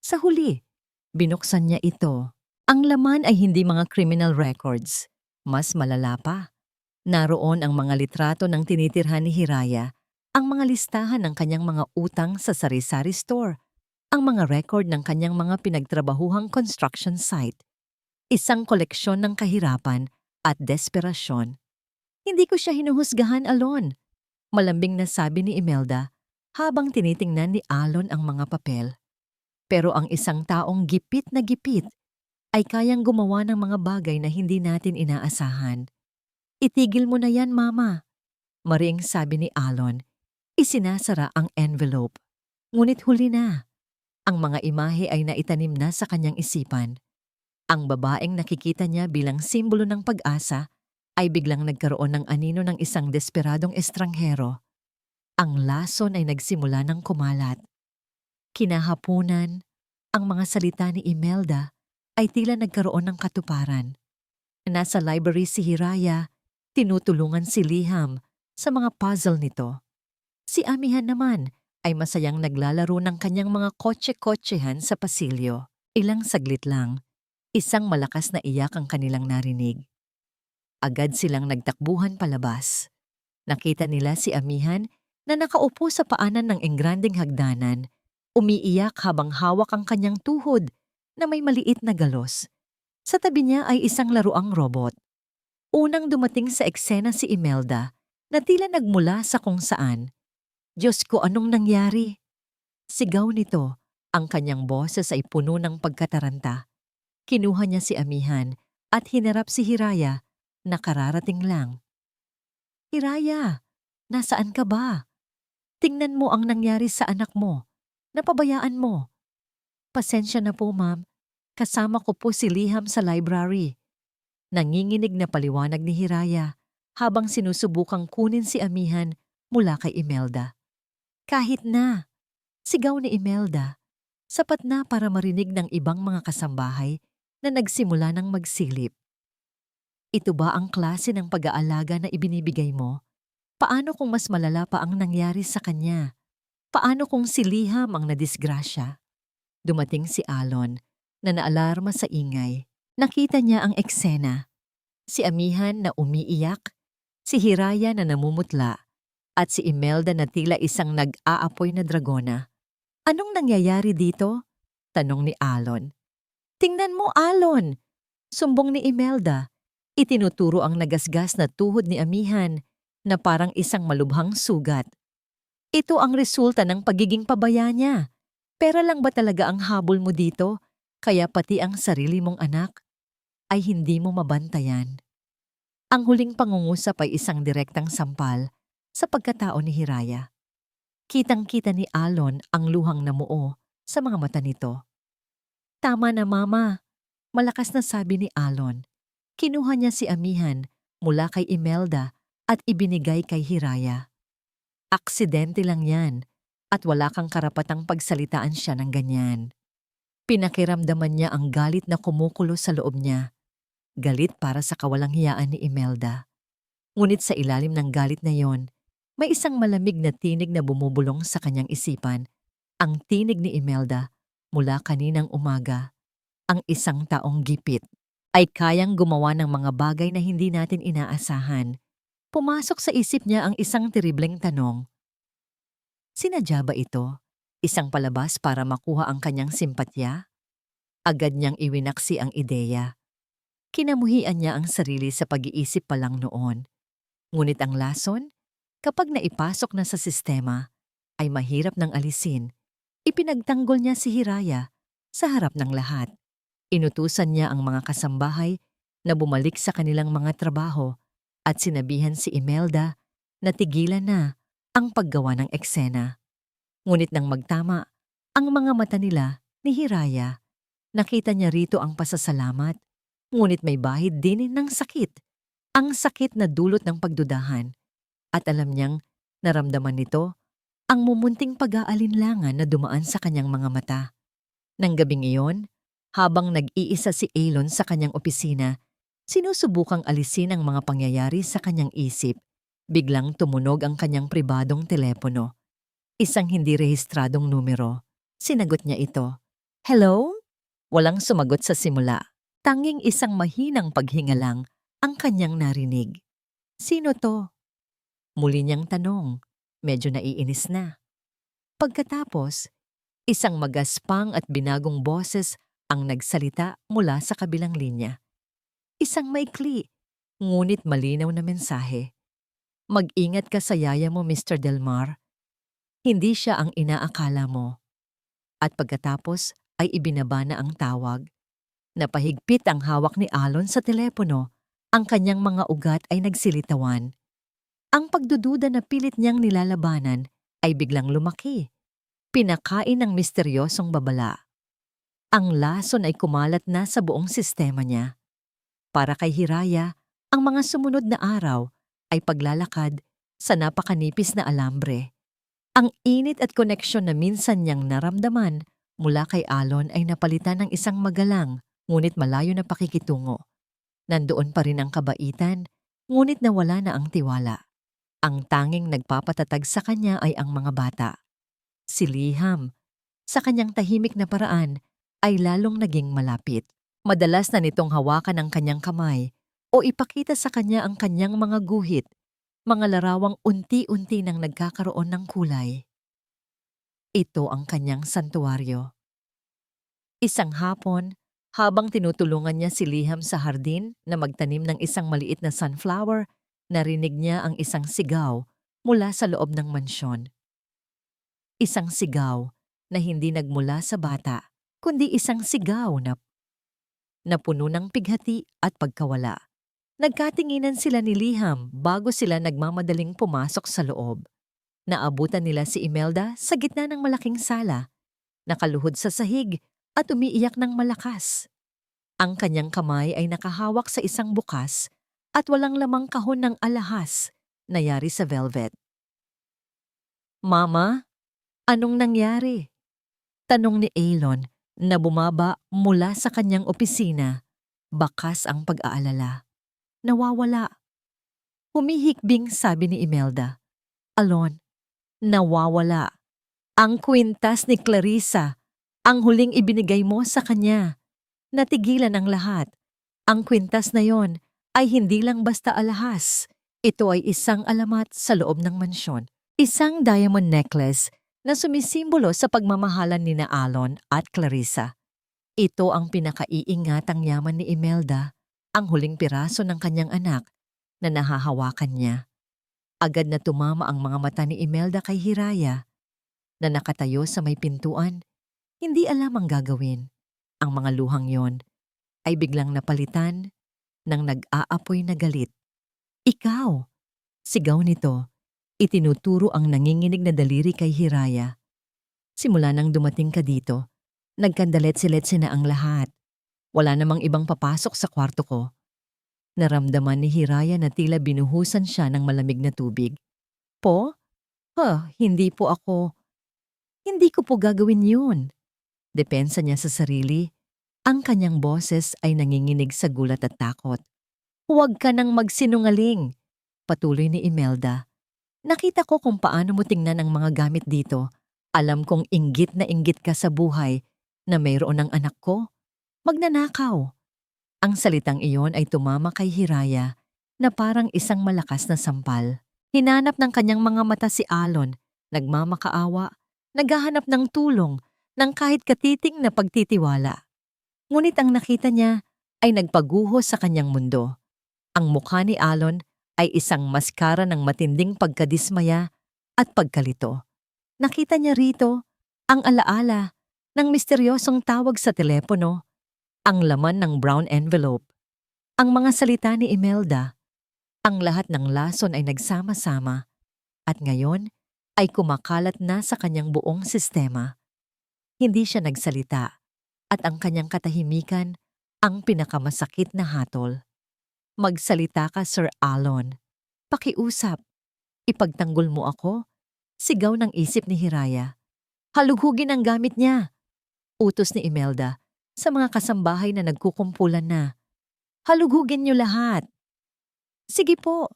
Sa huli, binuksan niya ito. Ang laman ay hindi mga criminal records. Mas malala pa. Naroon ang mga litrato ng tinitirhan ni Hiraya, ang mga listahan ng kanyang mga utang sa sari-sari store, ang mga record ng kanyang mga pinagtrabahuhang construction site. Isang koleksyon ng kahirapan at desperasyon. Hindi ko siya hinuhusgahan, Alon. Malambing na sabi ni Imelda habang tinitingnan ni Alon ang mga papel. Pero ang isang taong gipit na gipit ay kayang gumawa ng mga bagay na hindi natin inaasahan. Itigil mo na yan, Mama. Maring sabi ni Alon. Isinasara ang envelope. Ngunit huli na. Ang mga imahe ay naitanim na sa kanyang isipan. Ang babaeng nakikita niya bilang simbolo ng pag-asa ay biglang nagkaroon ng anino ng isang desperadong estranghero. Ang lason ay nagsimula ng kumalat. Kinahapunan, ang mga salita ni Imelda ay tila nagkaroon ng katuparan. Nasa library si Hiraya, tinutulungan si Liham sa mga puzzle nito. Si Amihan naman ay masayang naglalaro ng kanyang mga kotse-kotsehan sa pasilyo. Ilang saglit lang, isang malakas na iyak ang kanilang narinig. Agad silang nagtakbuhan palabas. Nakita nila si Amihan na nakaupo sa paanan ng engranding hagdanan, umiiyak habang hawak ang kanyang tuhod na may maliit na galos. Sa tabi niya ay isang laruang robot. Unang dumating sa eksena si Imelda na tila nagmula sa kung saan. Diyos ko, anong nangyari? Sigaw nito, ang kanyang boses ay puno ng pagkataranta. Kinuha niya si Amihan at hinarap si Hiraya na kararating lang. Hiraya, nasaan ka ba? Tingnan mo ang nangyari sa anak mo. Napabayaan mo. Pasensya na po, ma'am. Kasama ko po si Liham sa library. Nanginginig na paliwanag ni Hiraya habang sinusubukang kunin si Amihan mula kay Imelda. Kahit na, sigaw ni Imelda, sapat na para marinig ng ibang mga kasambahay na nagsimula ng magsilip. Ito ba ang klase ng pag-aalaga na ibinibigay mo? Paano kung mas malala pa ang nangyari sa kanya? Paano kung si Liham ang nadisgrasya? Dumating si Alon na naalarma sa ingay. Nakita niya ang eksena. Si Amihan na umiiyak, si Hiraya na namumutla, at si Imelda na tila isang nag-aapoy na dragona. Anong nangyayari dito? Tanong ni Alon. Tingnan mo, Alon! Sumbong ni Imelda. Itinuturo ang nagasgas na tuhod ni Amihan na parang isang malubhang sugat. Ito ang resulta ng pagiging pabaya niya. Pera lang ba talaga ang habol mo dito, kaya pati ang sarili mong anak ay hindi mo mabantayan? Ang huling pangungusap ay isang direktang sampal sa pagkatao ni Hiraya. Kitang-kita ni Alon ang luhang namuo sa mga mata nito. Tama na, Mama, malakas na sabi ni Alon. Kinuha niya si Amihan mula kay Imelda at ibinigay kay Hiraya. Aksidente lang yan at wala kang karapatang pagsalitaan siya ng ganyan. Pinakiramdaman niya ang galit na kumukulo sa loob niya. Galit para sa kawalang hiyaan ni Imelda. Ngunit sa ilalim ng galit na yon, may isang malamig na tinig na bumubulong sa kanyang isipan. Ang tinig ni Imelda mula kaninang umaga. ang isang taong gipit ay kayang gumawa ng mga bagay na hindi natin inaasahan. Pumasok sa isip niya ang isang teribleng tanong. Sinadya ba ito? Isang palabas para makuha ang kanyang simpatya? Agad niyang iwinaksi ang ideya. Kinamuhian niya ang sarili sa pag-iisip pa lang noon. Ngunit ang lason, kapag naipasok na sa sistema, ay mahirap nang alisin. Ipinagtanggol niya si Hiraya sa harap ng lahat. Inutusan niya ang mga kasambahay na bumalik sa kanilang mga trabaho at sinabihan si Imelda na tigilan na ang paggawa ng eksena. Ngunit nang magtama ang mga mata nila ni Hiraya, nakita niya rito ang pasasalamat, ngunit may bahid din ng sakit. Ang sakit na dulot ng pagdudahan. At alam niyang naramdaman nito ang mumunting pag-aalinlangan na dumaan sa kanyang mga mata. Nang gabing iyon, habang nag-iisa si Elon sa kanyang opisina, sinusubukang alisin ang mga pangyayari sa kanyang isip. Biglang tumunog ang kanyang pribadong telepono. Isang hindi rehistradong numero. Sinagot niya ito. Hello? Walang sumagot sa simula. Tanging isang mahinang paghinga lang ang kanyang narinig. Sino to? Muli niyang tanong. Medyo naiinis na. Pagkatapos, isang magaspang at binagong boses ang nagsalita mula sa kabilang linya. Isang maikli, ngunit malinaw na mensahe. Mag-ingat ka sa yaya mo, Mr. Delmar. Hindi siya ang inaakala mo. At pagkatapos ay ibinaba na ang tawag. Napahigpit ang hawak ni Alon sa telepono. Ang kanyang mga ugat ay nagsilitawan. Ang pagdududa na pilit niyang nilalabanan ay biglang lumaki. Pinakain ng misteryosong babala. Ang lason ay kumalat na sa buong sistema niya. Para kay Hiraya, ang mga sumunod na araw ay paglalakad sa napakanipis na alambre. Ang init at koneksyon na minsan niyang naramdaman mula kay Alon ay napalitan ng isang magalang ngunit malayo na pakikitungo. Nandoon pa rin ang kabaitan, ngunit nawala na ang tiwala. Ang tanging nagpapatatag sa kanya ay ang mga bata. Si Liham, sa kanyang tahimik na paraan, ay lalong naging malapit. Madalas na nitong hawakan ang kanyang kamay o ipakita sa kanya ang kanyang mga guhit, mga larawang unti-unti nang nagkakaroon ng kulay. Ito ang kanyang santuwaryo. Isang hapon, habang tinutulungan niya si Liham sa hardin na magtanim ng isang maliit na sunflower, narinig niya ang isang sigaw mula sa loob ng mansyon. Isang sigaw na hindi nagmula sa bata, kundi isang sigaw na puno ng pighati at pagkawala. Nagkatinginan sila ni Liham bago sila nagmamadaling pumasok sa loob. Naabutan nila si Imelda sa gitna ng malaking sala, nakaluhod sa sahig at umiiyak ng malakas. Ang kanyang kamay ay nakahawak sa isang bukas at walang lamang kahon ng alahas na yari sa velvet. Mama, anong nangyari? Tanong ni Elon na bumaba mula sa kanyang opisina. Bakas ang pag-aalala. Nawawala. Humihikbing sabi ni Imelda. Alon, nawawala. Ang kwintas ni Clarissa, ang huling ibinigay mo sa kanya. Natigilan ang lahat. Ang kwintas na yon ay hindi lang basta alahas. Ito ay isang alamat sa loob ng mansyon. Isang diamond necklace na sumisimbolo sa pagmamahalan ni na Alon at Clarissa. Ito ang pinakaiingatang yaman ni Imelda, ang huling piraso ng kanyang anak na nahahawakan niya. Agad na tumama ang mga mata ni Imelda kay Hiraya na nakatayo sa may pintuan. Hindi alam ang gagawin. Ang mga luhang yon ay biglang napalitan ng nag-aapoy na galit. Ikaw! Sigaw nito. Itinuturo ang nanginginig na daliri kay Hiraya. Simula nang dumating ka dito, nagkandalet-siletsi na ang lahat. Wala namang ibang papasok sa kwarto ko. Naramdaman ni Hiraya na tila binuhusan siya ng malamig na tubig. Po? Hindi po ako. Hindi ko po gagawin yun. Depensa niya sa sarili. Ang kanyang boses ay nanginginig sa gulat at takot. Huwag ka nang magsinungaling. Patuloy ni Imelda. Nakita ko kung paano mo tingnan ang mga gamit dito. Alam kong inggit na inggit ka sa buhay na mayroon ng anak ko. magnanakaw. Ang salitang iyon ay tumama kay Hiraya na parang isang malakas na sampal. Hinanap ng kanyang mga mata si Alon, nagmamakaawa, naghahanap ng tulong ng kahit katiting na pagtitiwala. Ngunit ang nakita niya ay nagpaguho sa kanyang mundo. Ang mukha ni Alon ay isang maskara ng matinding pagkadismaya at pagkalito. Nakita niya rito ang alaala ng misteryosong tawag sa telepono, ang laman ng brown envelope, ang mga salita ni Imelda. Ang lahat ng lason ay nagsama-sama at ngayon ay kumakalat na sa kanyang buong sistema. Hindi siya nagsalita at ang kanyang katahimikan ang pinakamasakit na hatol. Magsalita ka, Sir Alon. Pakiusap. Ipagtanggol mo ako. Sigaw ng isip ni Hiraya. Halughugin ang gamit niya. Utos ni Imelda sa mga kasambahay na nagkukumpulan na. Halughugin niyo lahat. Sige po,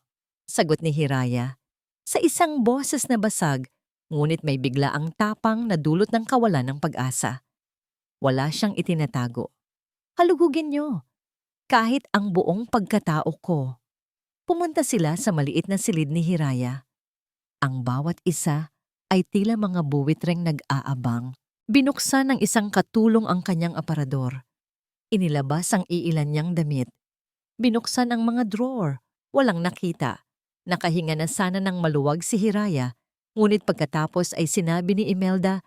sagot ni Hiraya. Sa isang boses na basag, ngunit may bigla ang tapang na dulot ng kawalan ng pag-asa. Wala siyang itinatago. Halughugin niyo. Kahit ang buong pagkatao ko. Pumunta sila sa maliit na silid ni Hiraya. Ang bawat isa ay tila mga buwitreng nag-aabang. Binuksan ng isang katulong ang kanyang aparador. Inilabas ang iilan niyang damit. Binuksan ang mga drawer. Walang nakita. Nakahinga na sana ng maluwag si Hiraya, ngunit pagkatapos ay sinabi ni Imelda,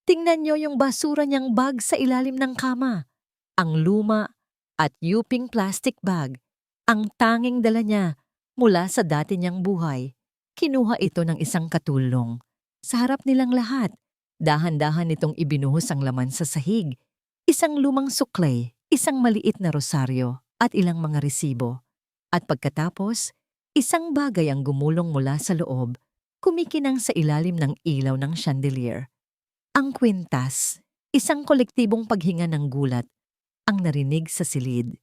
"Tingnan niyo yung basura niyang bag sa ilalim ng kama." Ang luma at yuping plastic bag, ang tanging dala niya mula sa dati niyang buhay. Kinuha ito ng isang katulong. Sa harap nilang lahat, dahan-dahan nitong ibinuhos ang laman sa sahig. Isang lumang suklay, isang maliit na rosaryo, at ilang mga resibo. At pagkatapos, isang bagay ang gumulong mula sa loob, kumikinang sa ilalim ng ilaw ng chandelier. Ang kwintas, isang kolektibong paghinga ng gulat, ang narinig sa silid.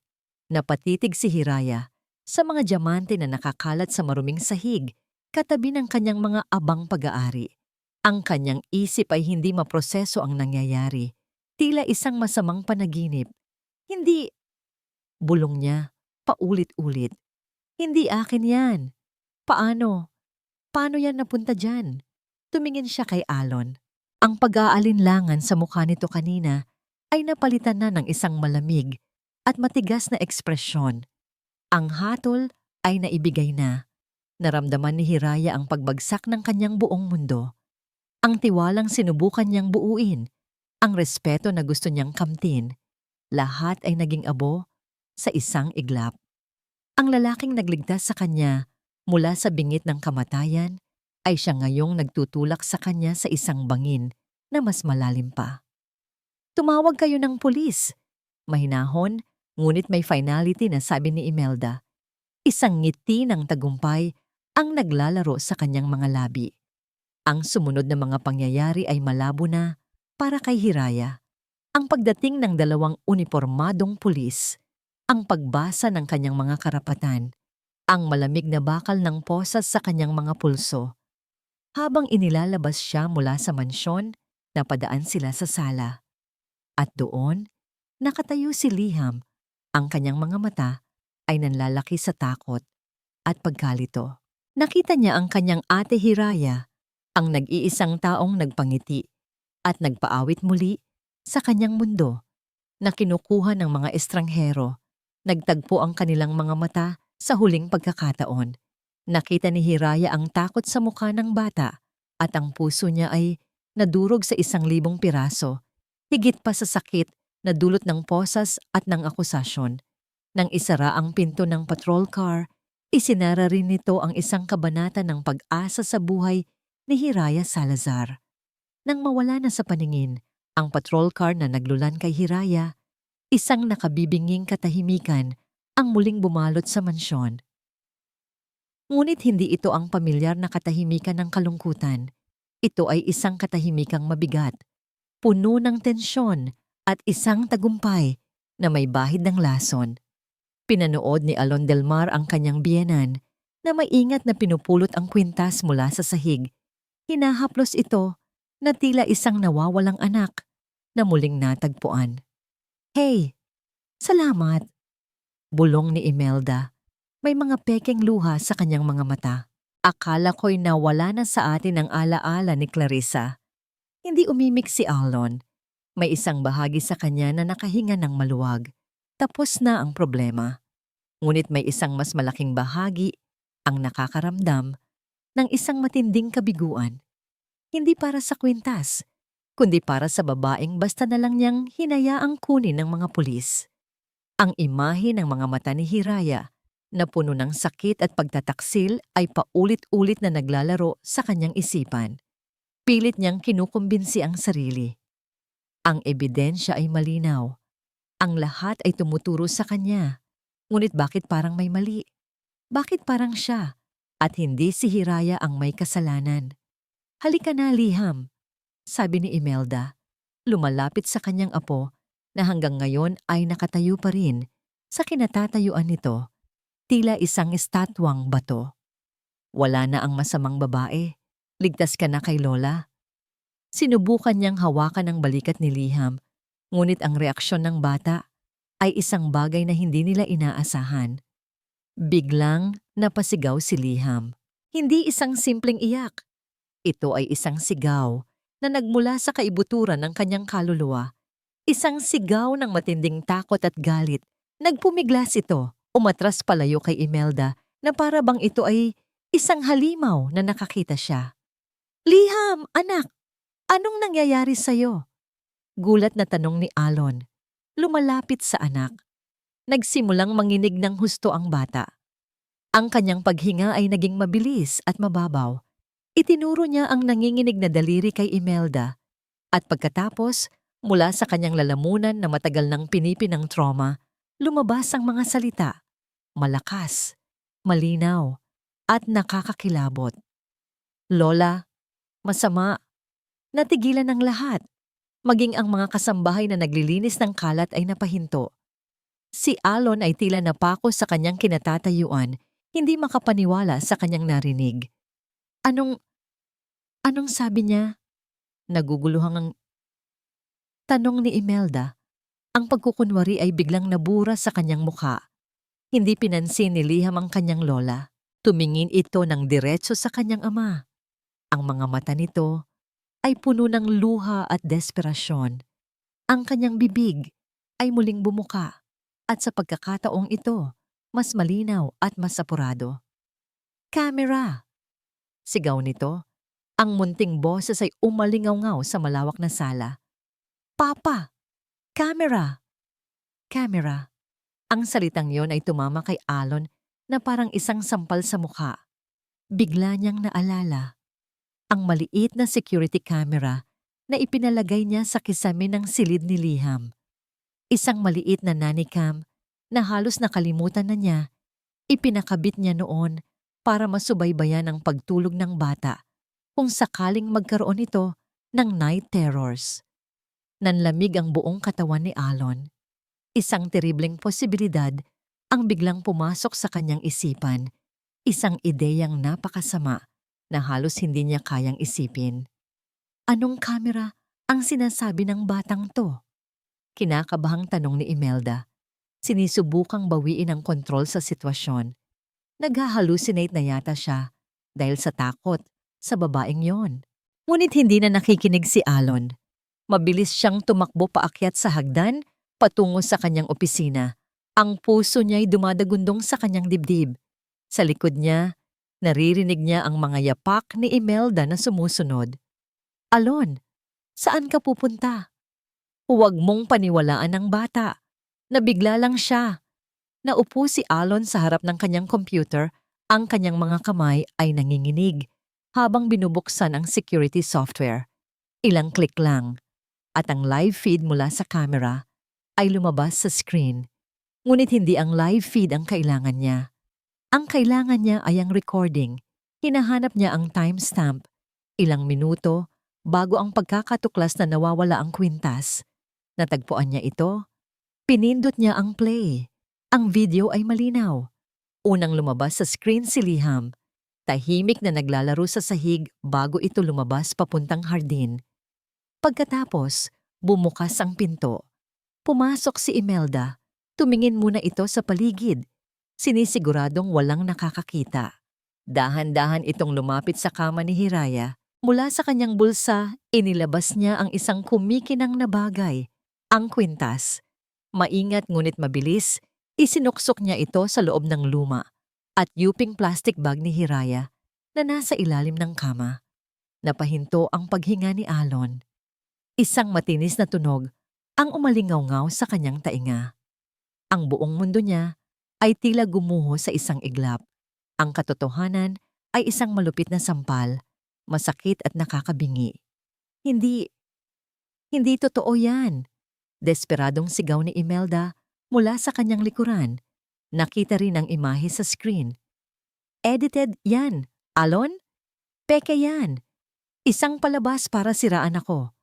Napatitig si Hiraya sa mga diamante na nakakalat sa maruming sahig, katabi ng kanyang mga abang pag-aari. Ang kanyang isip ay hindi maproseso ang nangyayari, tila isang masamang panaginip. Hindi, bulong niya, paulit-ulit. Hindi akin yan. Paano? Paano yan napunta dyan? Tumingin siya kay Alon. Ang pag-aalinlangan sa mukha nito kanina ay napalitan na ng isang malamig at matigas na ekspresyon. Ang hatol ay naibigay na. Naramdaman ni Hiraya ang pagbagsak ng kanyang buong mundo. Ang tiwalang sinubukan niyang buuin, ang respeto na gusto niyang kamtin, lahat ay naging abo sa isang iglap. Ang lalaking nagligtas sa kanya mula sa bingit ng kamatayan ay siya ngayong nagtutulak sa kanya sa isang bangin na mas malalim pa. Tumawag kayo ng pulis. Mahinahon, ngunit may finality na sabi ni Imelda. Isang ngiti ng tagumpay ang naglalaro sa kanyang mga labi. Ang sumunod na mga pangyayari ay malabo na para kay Hiraya. Ang pagdating ng dalawang unipormadong pulis, ang pagbasa ng kanyang mga karapatan, ang malamig na bakal ng posas sa kanyang mga pulso. Habang inilalabas siya mula sa mansyon, napadaan sila sa sala. At doon, nakatayo si Liham. Ang kanyang mga mata ay nanlalaki sa takot at pagkalito. Nakita niya ang kanyang ate Hiraya, ang nag-iisang taong nagpangiti at nagpaawit muli sa kanyang mundo na kinukuha ng mga estranghero. Nagtagpo ang kanilang mga mata sa huling pagkakataon. Nakita ni Hiraya ang takot sa mukha ng bata at ang puso niya ay nadurog sa 1,000 piraso, higit pa sa sakit na dulot ng posas at ng akusasyon. Nang isara ang pinto ng patrol car, isinara rin nito ang isang kabanata ng pag-asa sa buhay ni Hiraya Salazar. Nang mawala na sa paningin ang patrol car na naglulan kay Hiraya, isang nakabibinging katahimikan ang muling bumalot sa mansyon. Ngunit hindi ito ang pamilyar na katahimikan ng kalungkutan. Ito ay isang katahimikang mabigat, puno ng tensyon at isang tagumpay na may bahid ng lason. Pinanood ni Alon Del Mar ang kanyang biyenan na maingat na pinupulot ang kwintas mula sa sahig. Hinahaplos ito na tila isang nawawalang anak na muling natagpuan. "Hey, Salamat. Bulong ni Imelda. May mga pekeng luha sa kanyang mga mata. Akala ko'y nawala na sa atin ang alaala ni Clarissa. Hindi umimik si Alon. May isang bahagi sa kanya na nakahinga ng maluwag. Tapos na ang problema. Ngunit may isang mas malaking bahagi ang nakakaramdam ng isang matinding kabiguan. Hindi para sa kwintas, kundi para sa babaeng basta na lang niyang hinayaang kunin ng mga pulis. Ang imahe ng mga mata ni Hiraya na puno ng sakit at pagtataksil ay paulit-ulit na naglalaro sa kanyang isipan. Pilit niyang kinukumbinsi ang sarili. Ang ebidensya ay malinaw. Ang lahat ay tumuturo sa kanya. Ngunit bakit parang may mali? Bakit parang siya at hindi si Hiraya ang may kasalanan? Halika na, Liham, sabi ni Imelda. Lumalapit sa kanyang apo na hanggang ngayon ay nakatayo pa rin sa kinatatayuan nito, tila isang estatwang bato. Wala na ang masamang babae. Ligtas ka na kay Lola. Sinubukan niyang hawakan ang balikat ni Liham, ngunit ang reaksyon ng bata ay isang bagay na hindi nila inaasahan. Biglang napasigaw si Liham. Hindi isang simpleng iyak. Ito ay isang sigaw na nagmula sa kaibuturan ng kanyang kaluluwa. Isang sigaw ng matinding takot at galit. Nagpumiglas ito, umatras palayo kay Imelda na para bang ito ay isang halimaw na nakakita siya. Liham, anak! Anong nangyayari sa'yo? Gulat na tanong ni Alon. Lumalapit sa anak. Nagsimulang manginig ng husto ang bata. Ang kanyang paghinga ay naging mabilis at mababaw. Itinuro niya ang nanginginig na daliri kay Imelda. At pagkatapos, mula sa kanyang lalamunan na matagal nang pinipinang trauma, lumabas ang mga salita. Malakas, malinaw, at nakakakilabot. Lola, masama. Natigilan ng lahat. Maging ang mga kasambahay na naglilinis ng kalat ay napahinto. Si Alon ay tila napako sa kanyang kinatatayuan, hindi makapaniwala sa kanyang narinig. Anong sabi niya? Naguguluhang tanong ni Imelda. Ang pagkukunwari ay biglang nabura sa kanyang mukha. Hindi pinansin ni Liham ang kanyang lola. Tumingin ito ng diretso sa kanyang ama. Ang mga mata nito ay puno ng luha at desperasyon. Ang kanyang bibig ay muling bumuka at sa pagkakataong ito, mas malinaw at mas apurado. Camera! Sigaw nito. Ang munting boses ay umalingaw-ngaw sa malawak na sala. Papa! Camera! Camera! Ang salitang yon ay tumama kay Alon na parang isang sampal sa mukha. Bigla niyang naalala ang maliit na security camera na ipinalagay niya sa kisame ng silid ni Liham. Isang maliit na nannycam na halos nakalimutan na niya, ipinakabit niya noon para masubaybayan ang pagtulog ng bata kung sakaling magkaroon ito ng night terrors. Nanlamig ang buong katawan ni Alon. Isang terribleng posibilidad ang biglang pumasok sa kanyang isipan, isang ideyang napakasama na halos hindi niya kayang isipin. Anong kamera ang sinasabi ng batang to? Kinakabahang tanong ni Imelda. Sinisubukang bawiin ang kontrol sa sitwasyon. Nag-hallucinate na yata siya dahil sa takot sa babaeng yon. Ngunit hindi na nakikinig si Alon. Mabilis siyang tumakbo paakyat sa hagdan patungo sa kanyang opisina. Ang puso niya'y dumadagundong sa kanyang dibdib. Sa likod niya, naririnig niya ang mga yapak ni Imelda na sumusunod. Alon, saan ka pupunta? Huwag mong paniwalaan ang bata. Nabigla lang siya. Naupo si Alon sa harap ng kanyang computer, ang kanyang mga kamay ay nanginginig habang binubuksan ang security software. Ilang click lang, at ang live feed mula sa camera ay lumabas sa screen. Ngunit hindi ang live feed ang kailangan niya. Ang kailangan niya ay ang recording. Hinahanap niya ang timestamp. Ilang minuto bago ang pagkakatuklas na nawawala ang kwintas. Natagpuan niya ito. Pinindot niya ang play. Ang video ay malinaw. Unang lumabas sa screen si Liham. Tahimik na naglalaro sa sahig bago ito lumabas papuntang hardin. Pagkatapos, bumukas ang pinto. Pumasok si Imelda. Tumingin muna ito sa paligid, sinisiguradong walang nakakakita. Dahan-dahan itong lumapit sa kama ni Hiraya. Mula sa kanyang bulsa, inilabas niya ang isang kumikinang na bagay, ang kwintas. Maingat ngunit mabilis, isinuksok niya ito sa loob ng luma at yuping plastic bag ni Hiraya na nasa ilalim ng kama. Napahinto ang paghinga ni Alon. Isang matinis na tunog ang umalingaw-ngaw sa kanyang tainga. Ang buong mundo niya ay tila gumuho sa isang iglap. Ang katotohanan ay isang malupit na sampal, masakit at nakakabingi. Hindi, hindi totoo yan. Desperadong sigaw ni Imelda mula sa kanyang likuran. Nakita rin ang imahe sa screen. Edited yan, Alon? Peke yan. Isang palabas para siraan ako.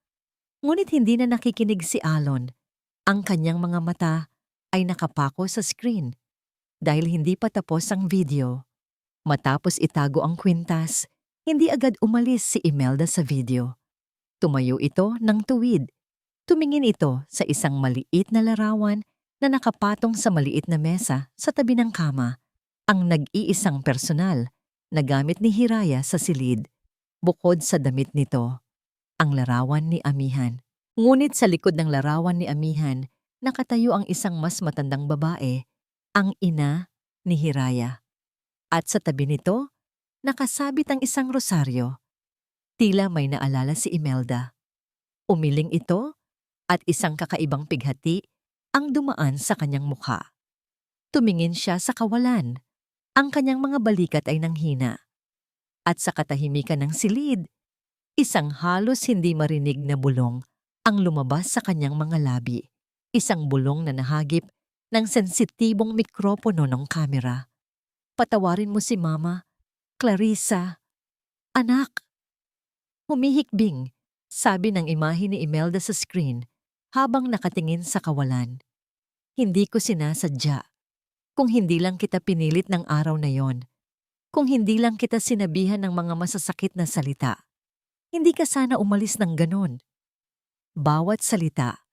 Ngunit hindi na nakikinig si Alon. Ang kanyang mga mata ay nakapako sa screen dahil hindi pa tapos ang video. Matapos itago ang kwintas, hindi agad umalis si Imelda sa video. Tumayo ito ng tuwid. Tumingin ito sa isang maliit na larawan na nakapatong sa maliit na mesa sa tabi ng kama. Ang nag-iisang personal na gamit ni Hiraya sa silid. Bukod sa damit nito, ang larawan ni Amihan. Ngunit sa likod ng larawan ni Amihan, nakatayo ang isang mas matandang babae, ang ina ni Hiraya. At sa tabi nito, nakasabit ang isang rosaryo. Tila may naalala si Imelda. Umiling ito at isang kakaibang pighati ang dumaan sa kanyang mukha. Tumingin siya sa kawalan. Ang kanyang mga balikat ay nanghina. At sa katahimikan ng silid, isang halos hindi marinig na bulong ang lumabas sa kanyang mga labi. Isang bulong na nahagip ng sensitibong mikropono ng kamera. Patawarin mo si Mama, Clarissa. Anak. Humihikbing, sabi ng imahe ni Imelda sa screen habang nakatingin sa kawalan. Hindi ko sinasadya. Kung hindi lang kita pinilit ng araw na yon. Kung hindi lang kita sinabihan ng mga masasakit na salita. Hindi ka sana umalis ng ganon. Bawat salita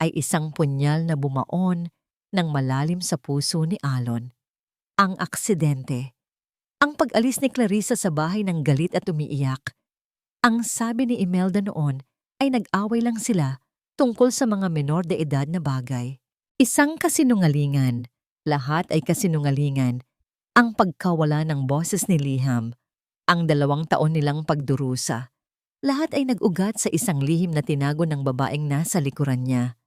ay isang punyal na bumaon ng malalim sa puso ni Alon. Ang aksidente. Ang pag-alis ni Clarissa sa bahay ng galit at umiiyak. Ang sabi ni Imelda noon ay nag-away lang sila tungkol sa mga menor de edad na bagay. Isang kasinungalingan. Lahat ay kasinungalingan. Ang pagkawala ng boses ni Liham. Ang 2 taon nilang pagdurusa. Lahat ay nag-ugat sa isang lihim na tinago ng babaeng nasa likuran niya.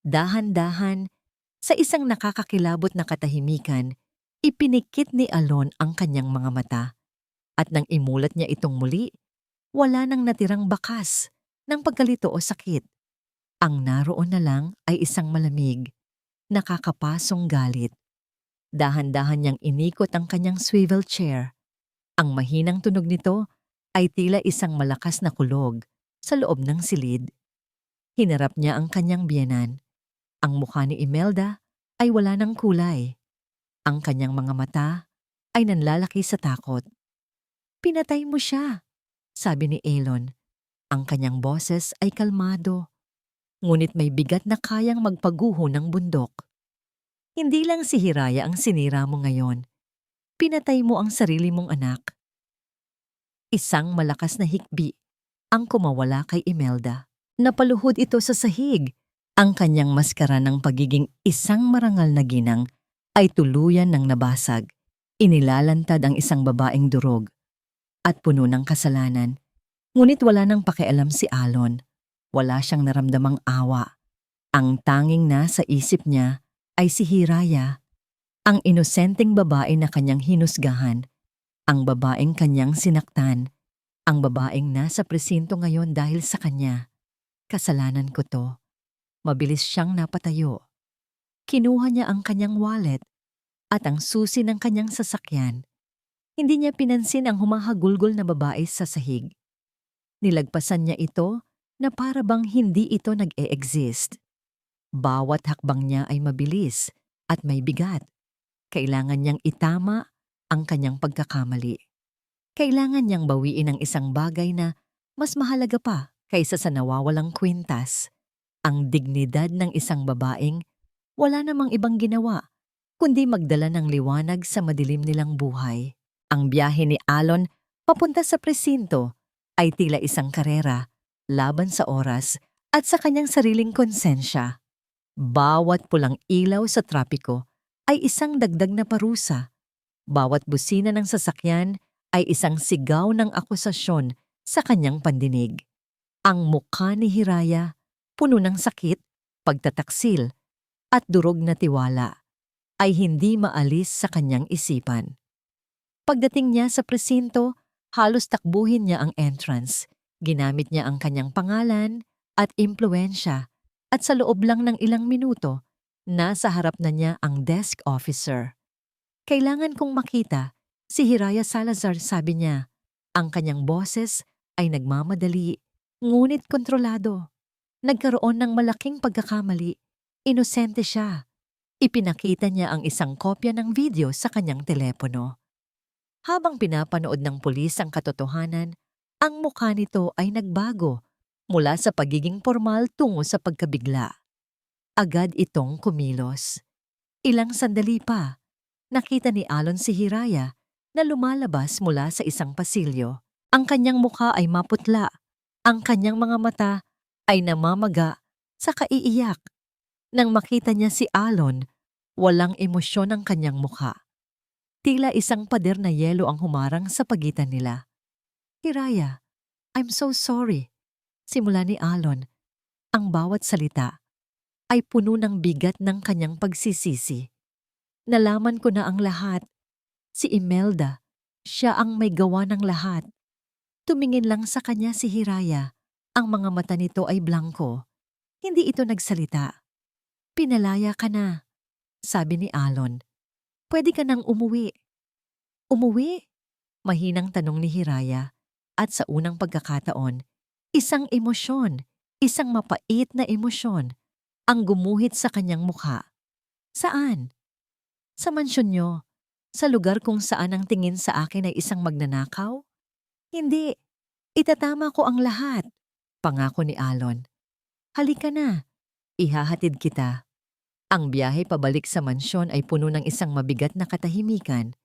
Dahan-dahan, sa isang nakakakilabot na katahimikan, ipinikit ni Alon ang kanyang mga mata. At nang imulat niya itong muli, wala nang natirang bakas ng pagkalito o sakit. Ang naroon na lang ay isang malamig, nakakapasong galit. Dahan-dahan niyang inikot ang kanyang swivel chair. Ang mahinang tunog nito ay tila isang malakas na kulog sa loob ng silid. Hinarap niya ang kanyang biyenan. Ang mukha ni Imelda ay wala ng kulay. Ang kanyang mga mata ay nanlalaki sa takot. Pinatay mo siya, sabi ni Elon. Ang kanyang boses ay kalmado, ngunit may bigat na kayang magpaguho ng bundok. Hindi lang si Hiraya ang sinira mo ngayon. Pinatay mo ang sarili mong anak. Isang malakas na hikbi ang kumawala kay Imelda. Napaluhod ito sa sahig. Ang kanyang maskara ng pagiging isang marangal na ginang ay tuluyan ng nabasag. Inilalantad ang isang babaeng durog at puno ng kasalanan. Ngunit wala nang pakialam si Alon. Wala siyang naramdamang awa. Ang tanging nasa isip niya ay si Hiraya, ang inosenteng babae na kanyang hinusgahan, ang babaeng kanyang sinaktan, ang babaeng nasa presinto ngayon dahil sa kanya. Kasalanan ko to. Mabilis siyang napatayo. Kinuha niya ang kanyang wallet at ang susi ng kanyang sasakyan. Hindi niya pinansin ang humahagulgol na babae sa sahig. Nilagpasan niya ito na para bang hindi ito nag-e-exist. Bawat hakbang niya ay mabilis at may bigat. Kailangan niyang itama ang kanyang pagkakamali. Kailangan niyang bawiin ang isang bagay na mas mahalaga pa kaysa sa nawawalang kwintas. Ang dignidad ng isang babaeng Wala namang ibang ginawa, kundi magdala ng liwanag sa madilim nilang buhay. Ang biyahe ni Alon papunta sa presinto ay tila isang karera, laban sa oras at sa kanyang sariling konsensya. Bawat pulang ilaw sa trapiko ay isang dagdag na parusa. Bawat busina ng sasakyan ay isang sigaw ng akusasyon sa kanyang pandinig. Ang mukha ni Hiraya, puno ng sakit, pagtataksil, at durog na tiwala, ay hindi maalis sa kanyang isipan. Pagdating niya sa presinto, halos takbuhin niya ang entrance. Ginamit niya ang kanyang pangalan at impluensya, at sa loob lang ng ilang minuto, nasa harap na niya ang desk officer. Kailangan kong makita si Hiraya Salazar, sabi niya. Ang kanyang boses ay nagmamadali, ngunit kontrolado. Nagkaroon ng malaking pagkakamali. Inosente siya. Ipinakita niya ang isang kopya ng video sa kanyang telepono. Habang pinapanood ng pulis ang katotohanan, ang mukha nito ay nagbago mula sa pagiging formal tungo sa pagkabigla. Agad itong kumilos. Ilang sandali pa, nakita ni Alon si Hiraya na lumalabas mula sa isang pasilyo. Ang kanyang mukha ay maputla. Ang kanyang mga mata ay namamaga sa kaiiyak. Nang makita niya si Alon, walang emosyon ang kanyang mukha. Tila isang pader na yelo ang humarang sa pagitan nila. Hiraya, I'm so sorry. Simula ni Alon, ang bawat salita ay puno ng bigat ng kanyang pagsisisi. Nalaman ko na ang lahat. Si Imelda, siya ang may gawa ng lahat. Tumingin lang sa kanya si Hiraya. Ang mga mata nito ay blanko. Hindi ito nagsalita. Pinalaya ka na, sabi ni Alon. Pwede ka nang umuwi. Umuwi? Mahinang tanong ni Hiraya. At sa unang pagkakataon, isang emosyon, isang mapait na emosyon, ang gumuhit sa kanyang mukha. Saan? Sa mansyon niyo. Sa lugar kung saan ang tingin sa akin ay isang magnanakaw? Hindi. Itatama ko ang lahat. Pangako ni Alon. Halika na. Ihahatid kita. Ang biyahe pabalik sa mansyon ay puno ng isang mabigat na katahimikan.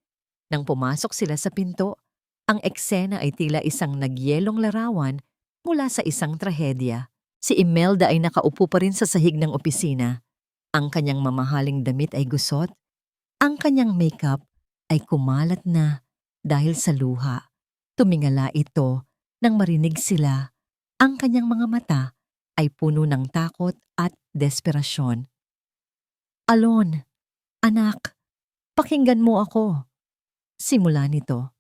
Nang pumasok sila sa pinto, ang eksena ay tila isang nagyelong larawan mula sa isang trahedya. Si Imelda ay nakaupo pa rin sa sahig ng opisina. Ang kanyang mamahaling damit ay gusot. Ang kanyang makeup ay kumalat na dahil sa luha. Tumingala ito nang marinig sila. Ang kanyang mga mata ay puno ng takot at desperasyon. Alon, anak, pakinggan mo ako. Simula nito.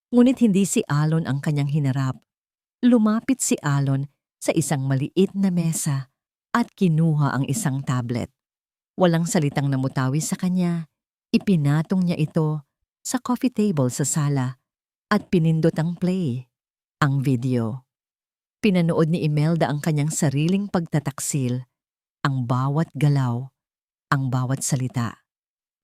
Ngunit hindi si Alon ang kanyang hinarap. Lumapit si Alon sa isang maliit na mesa at kinuha ang isang tablet. Walang salitang namutawi sa kanya. Ipinatong niya ito sa coffee table sa sala at pinindot ang play, ang video. Pinanood ni Imelda ang kanyang sariling pagtataksil, ang bawat galaw, ang bawat salita.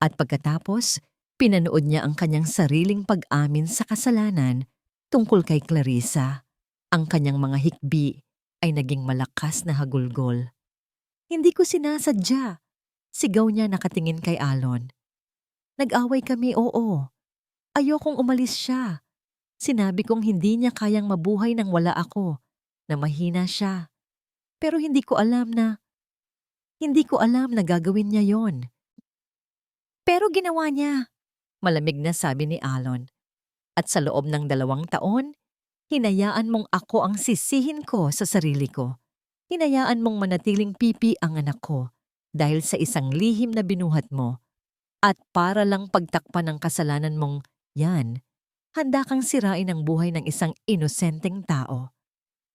At pagkatapos, pinanood niya ang kanyang sariling pag-amin sa kasalanan tungkol kay Clarissa. Ang kanyang mga hikbi ay naging malakas na hagulgol. Hindi ko sinasadya. Sigaw niya nakatingin kay Alon. Nag-away kami, oo. Ayokong umalis siya. Sinabi kong hindi niya kayang mabuhay nang wala ako, na mahina siya. Pero hindi ko alam na gagawin niya yon. Pero ginawa niya. Malamig na sabi ni Alon. At sa loob ng 2 taon, hinayaan mong ako ang sisihin ko sa sarili ko. Hinayaan mong manatiling pipi ang anak ko dahil sa isang lihim na binuhat mo. At para lang pagtakpan ng kasalanan mong yan, handa kang sirain ang buhay ng isang inosenteng tao.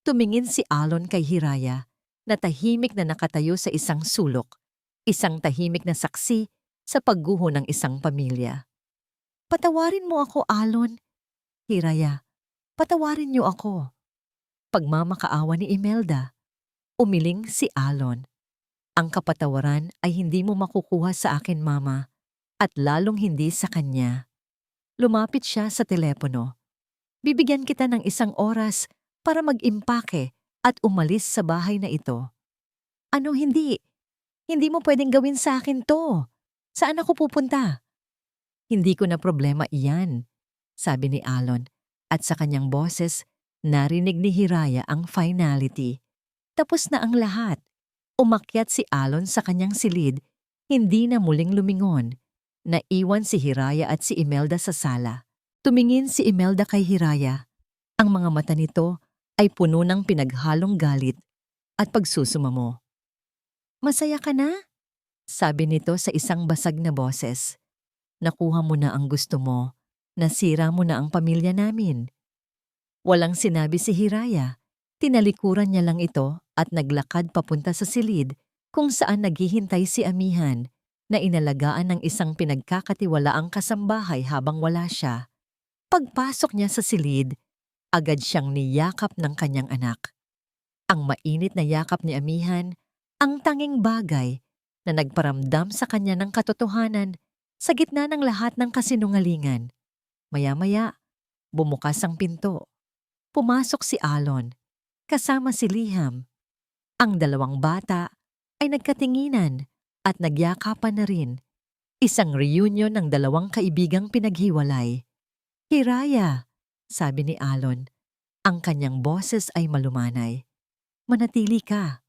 Tumingin si Alon kay Hiraya na tahimik na nakatayo sa isang sulok, isang tahimik na saksi sa pagguho ng isang pamilya. Patawarin mo ako, Alon. Hiraya, patawarin niyo ako. Pagmamakaawa ni Imelda, umiling si Alon. Ang kapatawaran ay hindi mo makukuha sa akin, Mama, at lalong hindi sa kanya. Lumapit siya sa telepono. Bibigyan kita ng 1 oras para mag-impake at umalis sa bahay na ito. Ano hindi? Hindi mo pwedeng gawin sa akin to. Saan ako pupunta? Hindi ko na problema iyan, sabi ni Alon. At sa kanyang boses, narinig ni Hiraya ang finality. Tapos na ang lahat. Umakyat si Alon sa kanyang silid, hindi na muling lumingon. Naiwan si Hiraya at si Imelda sa sala. Tumingin si Imelda kay Hiraya. Ang mga mata nito ay puno ng pinaghalong galit at pagsusumamo. Masaya ka na? Sabi nito sa isang basag na boses. Nakuha mo na ang gusto mo. Nasira mo na ang pamilya namin. Walang sinabi si Hiraya. Tinalikuran niya lang ito at naglakad papunta sa silid kung saan naghihintay si Amihan na inalagaan ng isang pinagkakatiwalaang kasambahay habang wala siya. Pagpasok niya sa silid, agad siyang niyakap ng kanyang anak. Ang mainit na yakap ni Amihan, ang tanging bagay na nagparamdam sa kanya ng katotohanan sa gitna ng lahat ng kasinungalingan. Maya-maya, bumukas ang pinto. Pumasok si Alon, kasama si Liham. Ang dalawang bata ay nagkatinginan at nagyakapan na rin. Isang reunion ng dalawang kaibigang pinaghiwalay. Hiraya, sabi ni Alon. Ang kanyang boses ay malumanay. Manatili ka.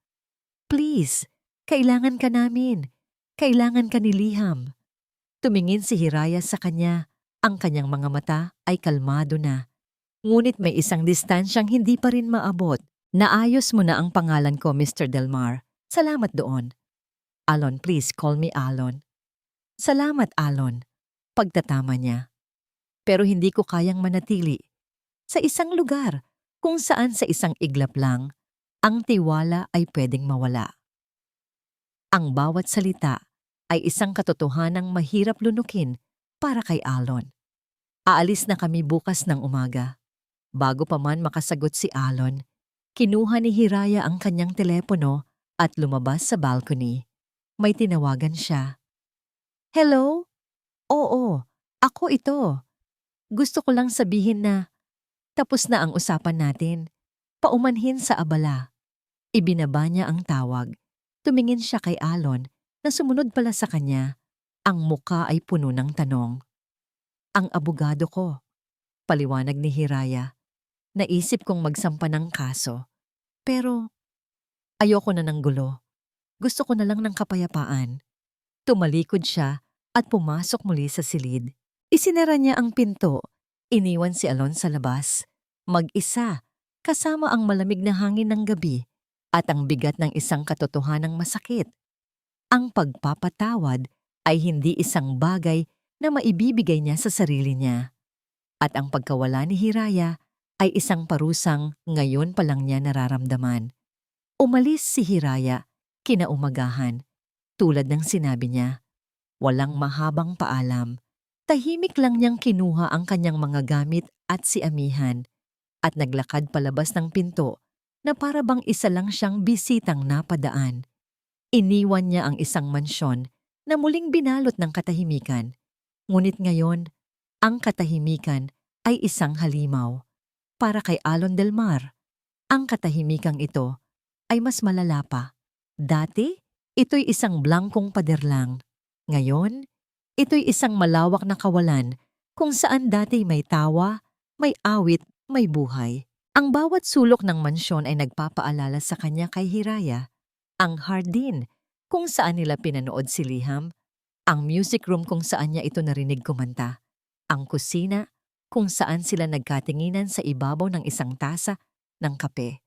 Please, kailangan ka namin. Kailangan ka ni Liham. Tumingin si Hiraya sa kanya. Ang kanyang mga mata ay kalmado na. Ngunit may isang distansyang hindi pa rin maabot. Naayos mo na ang pangalan ko, Mr. Delmar. Salamat doon. Alon, please call me Alon. Salamat, Alon. Pagtatama niya. Pero hindi ko kayang manatili. Sa isang lugar kung saan sa isang iglap lang, ang tiwala ay pwedeng mawala. Ang bawat salita ay isang katotohanang mahirap lunukin para kay Alon. Aalis na kami bukas ng umaga. Bago pa man makasagot si Alon, kinuha ni Hiraya ang kanyang telepono at lumabas sa balcony. May tinawagan siya. Hello? Oo, ako ito. Gusto ko lang sabihin na tapos na ang usapan natin. Paumanhin sa abala. Ibinaba niya ang tawag. Tumingin siya kay Alon na sumunod pala sa kanya. Ang muka ay puno ng tanong. Ang abogado ko. Paliwanag ni Hiraya. Naisip kong magsampa ng kaso. Pero ayoko na ng gulo. Gusto ko na lang ng kapayapaan. Tumalikod siya at pumasok muli sa silid. Isinara niya ang pinto. Iniwan si Alon sa labas. Mag-isa, kasama ang malamig na hangin ng gabi at ang bigat ng isang katotohanang masakit. Ang pagpapatawad ay hindi isang bagay na maibibigay niya sa sarili niya. At ang pagkawala ni Hiraya ay isang parusang ngayon pa lang niya nararamdaman. Umalis si Hiraya kinaumagahan. Tulad ng sinabi niya, walang mahabang paalam. Tahimik lang niyang kinuha ang kanyang mga gamit at si Amihan at naglakad palabas ng pinto na para bang isa lang siyang bisitang napadaan. Iniwan niya ang isang mansyon na muling binalot ng katahimikan. Ngunit ngayon, ang katahimikan ay isang halimaw. Para kay Alon Delmar, ang katahimikang ito ay mas malala pa. Dati, ito'y isang blangkong pader lang. Ngayon, ito'y isang malawak na kawalan kung saan dati may tawa, may awit, may buhay. Ang bawat sulok ng mansyon ay nagpapaalala sa kanya kay Hiraya. Ang hardin kung saan nila pinanood si Liham, ang music room kung saan niya ito narinig kumanta, ang kusina kung saan sila nagkatinginan sa ibabaw ng isang tasa ng kape.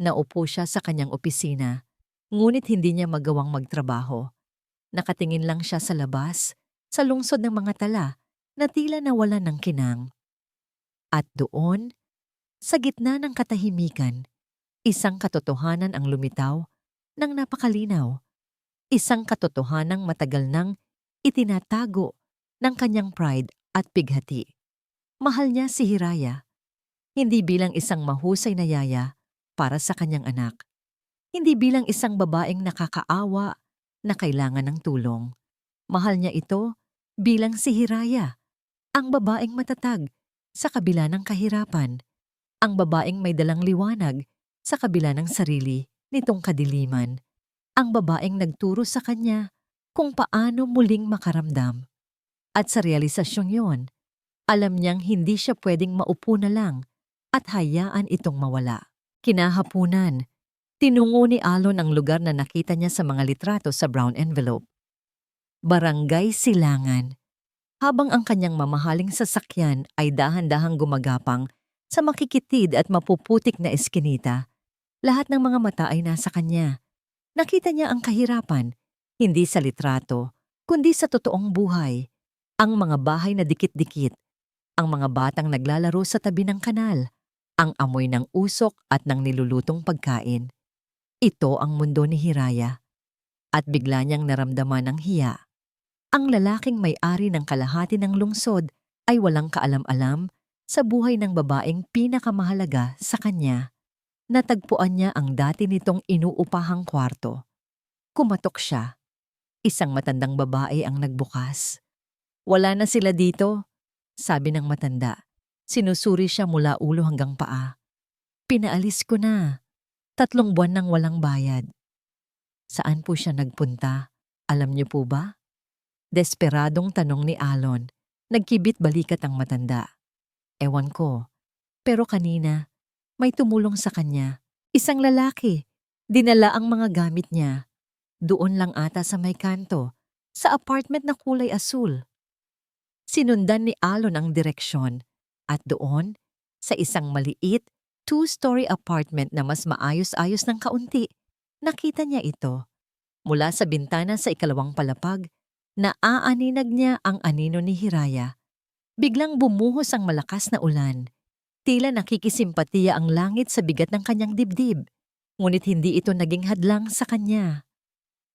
Naupo siya sa kanyang opisina, ngunit hindi niya magawang magtrabaho. Nakatingin lang siya sa labas, sa lungsod ng mga tala na tila nawalan ng kinang. At doon, sa gitna ng katahimikan, isang katotohanan ang lumitaw ng napakalinaw. Isang katotohanang matagal nang itinatago ng kanyang pride at bighati. Mahal niya si Hiraya, hindi bilang isang mahusay na yaya para sa kanyang anak. Hindi bilang isang babaeng nakakaawa na kailangan ng tulong. Mahal niya ito bilang si Hiraya, ang babaeng matatag sa kabila ng kahirapan, ang babaeng may dalang liwanag sa kabila ng sarili nitong kadiliman. ang babaeng nagturo sa kanya kung paano muling makaramdam. At sa realisasyong yon, alam niyang hindi siya pwedeng maupo na lang at hayaan itong mawala. Kinahapunan, tinungo ni Alon ang lugar na nakita niya sa mga litrato sa brown envelope. Barangay Silangan. Habang ang kanyang mamahaling sasakyan ay dahan-dahang gumagapang sa makikitid at mapuputik na eskinita, lahat ng mga mata ay nasa kanya. Nakita niya ang kahirapan, hindi sa litrato, kundi sa totoong buhay. Ang mga bahay na dikit-dikit, ang mga batang naglalaro sa tabi ng kanal, ang amoy ng usok at ng nilulutong pagkain. Ito ang mundo ni Hiraya. At bigla niyang naramdaman ng hiya. Ang lalaking may-ari ng kalahati ng lungsod ay walang kaalam-alam sa buhay ng babaeng pinakamahalaga sa kanya. Natagpuan niya ang dati nitong inuupahang kwarto. Kumatok siya. Isang matandang babae ang nagbukas. "Wala na sila dito," sabi ng matanda. Sinusuri siya mula ulo hanggang paa. "Pinaalis ko na. 3 buwan nang walang bayad." Saan po siya nagpunta? Alam niyo po ba? Desperadong tanong ni Alon. Nagkibit balikat ang matanda. "Ewan ko. Pero kanina, may tumulong sa kanya. Isang lalaki. Dinala ang mga gamit niya. Doon lang ata sa may kanto, sa apartment na kulay asul." Sinundan ni Alon ang direksyon. At doon, sa isang maliit, 2-story apartment na mas maayos-ayos ng kaunti, nakita niya ito. Mula sa bintana sa ikalawang palapag, naaaninag niya ang anino ni Hiraya. Biglang bumuhos ang malakas na ulan. Tila nakikisimpatiya ang langit sa bigat ng kanyang dibdib. Ngunit hindi ito naging hadlang sa kanya.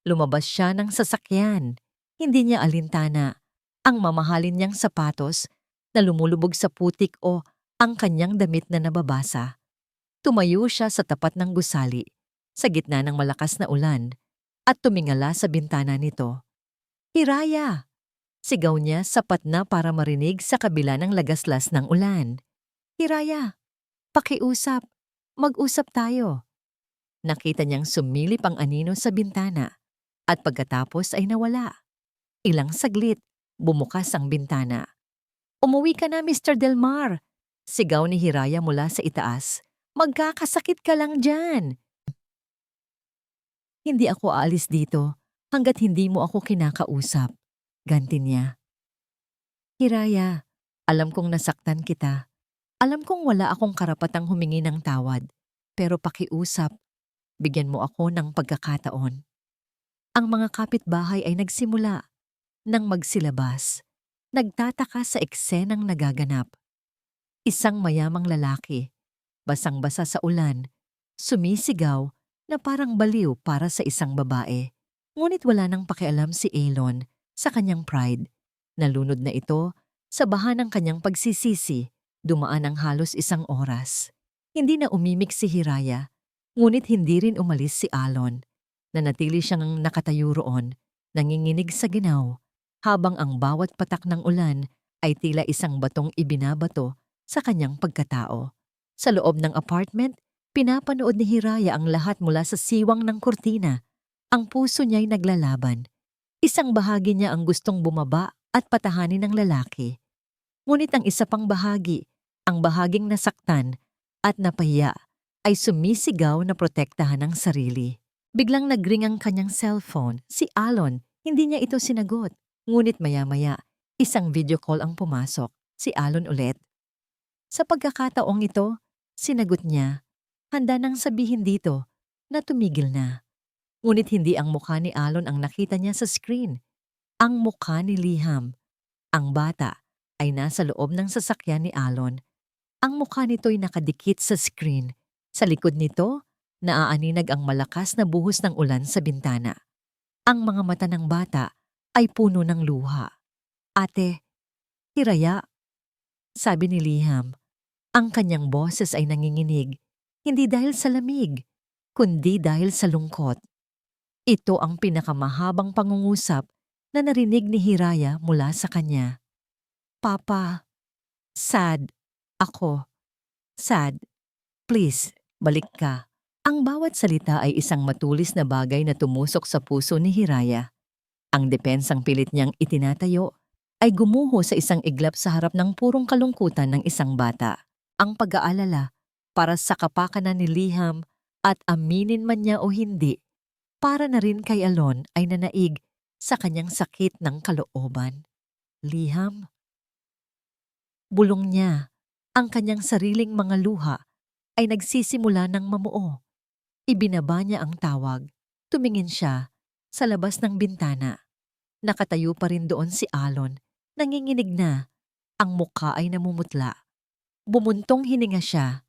Lumabas siya ng sasakyan. Hindi niya alintana ang mamahalin niyang sapatos na lumulubog sa putik o ang kanyang damit na nababasa. Tumayo siya sa tapat ng gusali, sa gitna ng malakas na ulan, at tumingala sa bintana nito. "Hiraya!" Sigaw niya sapat na para marinig sa kabila ng lagaslas ng ulan. "Hiraya! Pakiusap! Mag-usap tayo!" Nakita niyang sumilip ang anino sa bintana at pagkatapos ay nawala. Ilang saglit, bumukas ang bintana. "Umuwi ka na, Mr. Delmar!" Sigaw ni Hiraya mula sa itaas. "Magkakasakit ka lang dyan!" "Hindi ako aalis dito hanggat hindi mo ako kinakausap," ganti niya. "Hiraya, alam kong nasaktan kita. Alam kong wala akong karapatang humingi ng tawad. Pero pakiusap, bigyan mo ako ng pagkakataon." Ang mga kapitbahay ay nagsimula nang magsilabas. Nagtataka sa eksenang nagaganap. Isang mayamang lalaki, basang-basa sa ulan, sumisigaw na parang baliw para sa isang babae. Ngunit wala nang pakialam si Alon sa kanyang pride. Nalunod na ito sa baha ng kanyang pagsisisi. Dumaan ang halos 1 oras. Hindi na umimik si Hiraya, ngunit hindi rin umalis si Alon. Nanatili siyang nakatayo roon, nanginginig sa ginaw, habang ang bawat patak ng ulan ay tila isang batong ibinabato sa kanyang pagkatao. Sa loob ng apartment, pinapanood ni Hiraya ang lahat mula sa siwang ng kurtina. Ang puso niya'y naglalaban. Isang bahagi niya ang gustong bumaba at patahanin ng lalaki. Ngunit ang isa pang bahagi, ang bahaging nasaktan at napahiya, ay sumisigaw na protektahan ang sarili. Biglang nagring ang kanyang cellphone. Si Alon, hindi niya ito sinagot. Ngunit maya-maya, isang video call ang pumasok. Si Alon ulit. Sa pagkakataong ito, sinagot niya. Handa nang sabihin dito na tumigil na. Ngunit hindi ang mukha ni Alon ang nakita niya sa screen. Ang mukha ni Liham. Ang bata ay nasa loob ng sasakyan ni Alon. Ang mukha nito'y nakadikit sa screen. Sa likod nito, naaaninag ang malakas na buhos ng ulan sa bintana. Ang mga mata ng bata ay puno ng luha. "Ate, Hiraya," sabi ni Liham. Ang kanyang boses ay nanginginig, hindi dahil sa lamig, kundi dahil sa lungkot. Ito ang pinakamahabang pangungusap na narinig ni Hiraya mula sa kanya. "Papa, sad. Ako. Sad. Please, balik ka. Ang bawat salita ay isang matulis na bagay na tumusok sa puso ni Hiraya. Ang depensang pilit niyang itinatayo ay gumuho sa isang iglap sa harap ng purong kalungkutan ng isang bata. Ang pag-aalala para sa kapakanan ni Liham at aminin man niya o hindi, para na rin kay Alon ay nanaig sa kanyang sakit ng kalooban. Liham? Bulong niya. Ang kanyang sariling mga luha ay nagsisimula ng mamuo. Ibinaba niya ang tawag. Tumingin siya sa labas ng bintana. Nakatayo pa rin doon si Alon. Nanginginig na. Ang mukha ay namumutla. Bumuntong hininga siya.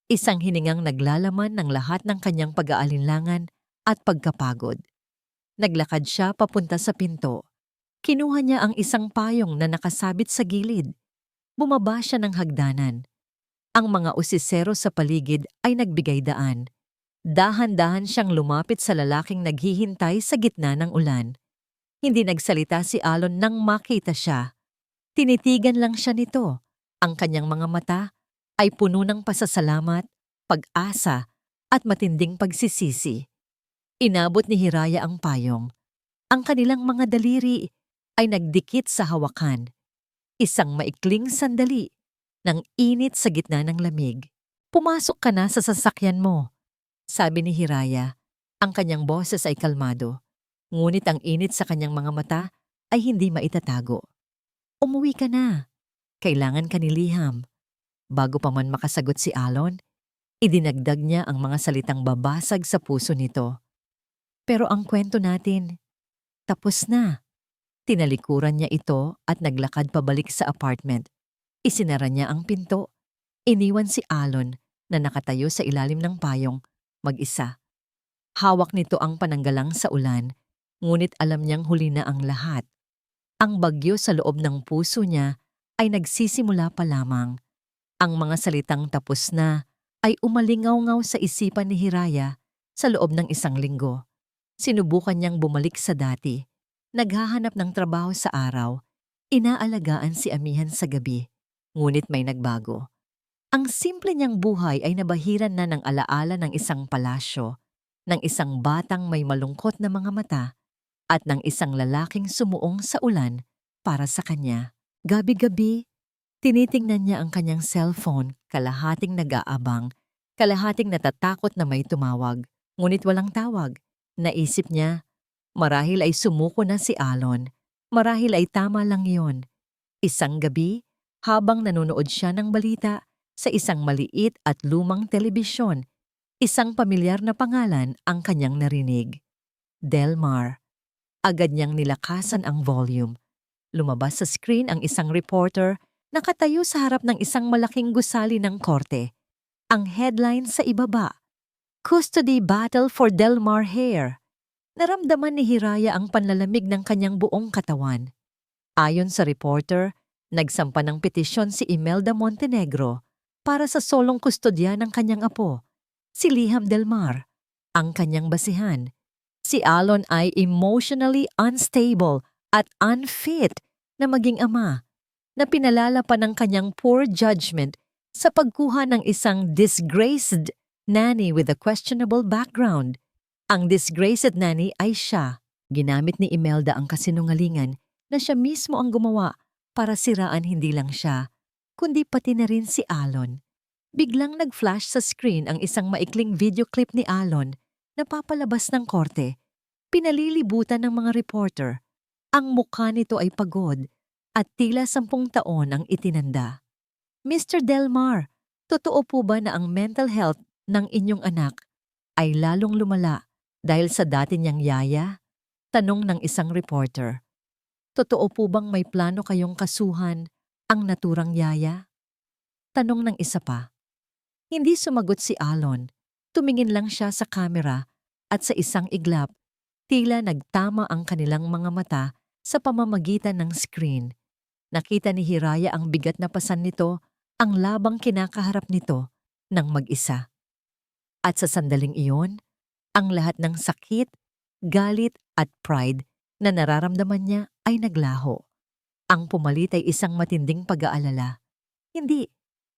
Isang hiningang naglalaman ng lahat ng kanyang pag-aalinlangan at pagkapagod. Naglakad siya papunta sa pinto. Kinuha niya ang isang payong na nakasabit sa gilid. Bumaba siya ng hagdanan. Ang mga usisero sa paligid ay nagbigay daan. Dahan-dahan siyang lumapit sa lalaking naghihintay sa gitna ng ulan. Hindi nagsalita si Alon nang makita siya. Tinitigan lang siya nito. Ang kanyang mga mata ay puno ng pasasalamat, pag-asa at matinding pagsisisi. Inabot ni Hiraya ang payong. Ang kanilang mga daliri ay nagdikit sa hawakan. Isang maikling sandali ng init sa gitna ng lamig. Pumasok ka na sa sasakyan mo, sabi ni Hiraya. Ang kanyang boses ay kalmado, ngunit ang init sa kanyang mga mata ay hindi maitatago. Umuwi ka na. Kailangan ka ni Liham. Bago pa man makasagot si Alon, idinagdag niya ang mga salitang babasag sa puso nito. Pero ang kwento natin, tapos na. Tinalikuran niya ito at naglakad pabalik sa apartment. Isinara niya ang pinto. Iniwan si Alon na nakatayo sa ilalim ng payong, mag-isa. Hawak nito ang pananggalang sa ulan, ngunit alam niyang huli na ang lahat. Ang bagyo sa loob ng puso niya ay nagsisimula pa lamang. Ang mga salitang tapos na ay umalingaw-ngaw sa isipan ni Hiraya sa loob ng isang linggo. Sinubukan niyang bumalik sa dati. Naghahanap ng trabaho sa araw. Inaalagaan si amihan sa gabi. Ngunit may nagbago. Ang simple niyang buhay ay nabahiran na ng alaala ng isang palasyo, ng isang batang may malungkot na mga mata, at ng isang lalaking sumuong sa ulan para sa kanya. Gabi-gabi, tinitingnan niya ang kanyang cellphone, kalahating nag-aabang, kalahating natatakot na may tumawag, ngunit walang tawag. Naisip niya, marahil ay sumuko na si Alon, marahil ay tama lang yon. Isang gabi, habang nanonood siya ng balita sa isang maliit at lumang telebisyon, isang pamilyar na pangalan ang kanyang narinig. Delmar. Agad niyang nilakasan ang volume. Lumabas sa screen ang isang reporter nakatayo sa harap ng isang malaking gusali ng korte. Ang headline sa ibaba, Custody Battle for Delmar Hair. Naramdaman ni Hiraya ang panlalamig ng kanyang buong katawan. Ayon sa reporter, nagsampa ng petisyon si Imelda Montenegro para sa solong kustodya ng kanyang apo, si Liham Delmar, ang kanyang basihan. Si Alon ay emotionally unstable at unfit na maging ama, na pinalala pa ng kanyang poor judgment sa pagkuha ng isang disgraced nanny with a questionable background. Ang disgraced nanny ay siya. Ginamit ni Imelda ang kasinungalingan na siya mismo ang gumawa para siraan hindi lang siya, kundi pati na rin si Alon. Biglang nag-flash sa screen ang isang maikling video clip ni Alon na papalabas ng korte. Pinalilibutan ng mga reporter. Ang mukha nito ay pagod at tila 10 taon ang itinanda. Mr. Delmar, totoo po ba na ang mental health ng inyong anak ay lalong lumala dahil sa dati niyang yaya? Tanong ng isang reporter. Totoo po bang may plano kayong kasuhan ang naturang yaya? Tanong ng isa pa. Hindi sumagot si Alon. Tumingin lang siya sa kamera at sa isang iglap, tila nagtama ang kanilang mga mata sa pamamagitan ng screen. Nakita ni Hiraya ang bigat na pasan nito, ang labang kinakaharap nito ng mag-isa. At sa sandaling iyon, ang lahat ng sakit, galit at pride na nararamdaman niya ay naglaho. Ang pumalit ay isang matinding pag-aalala. Hindi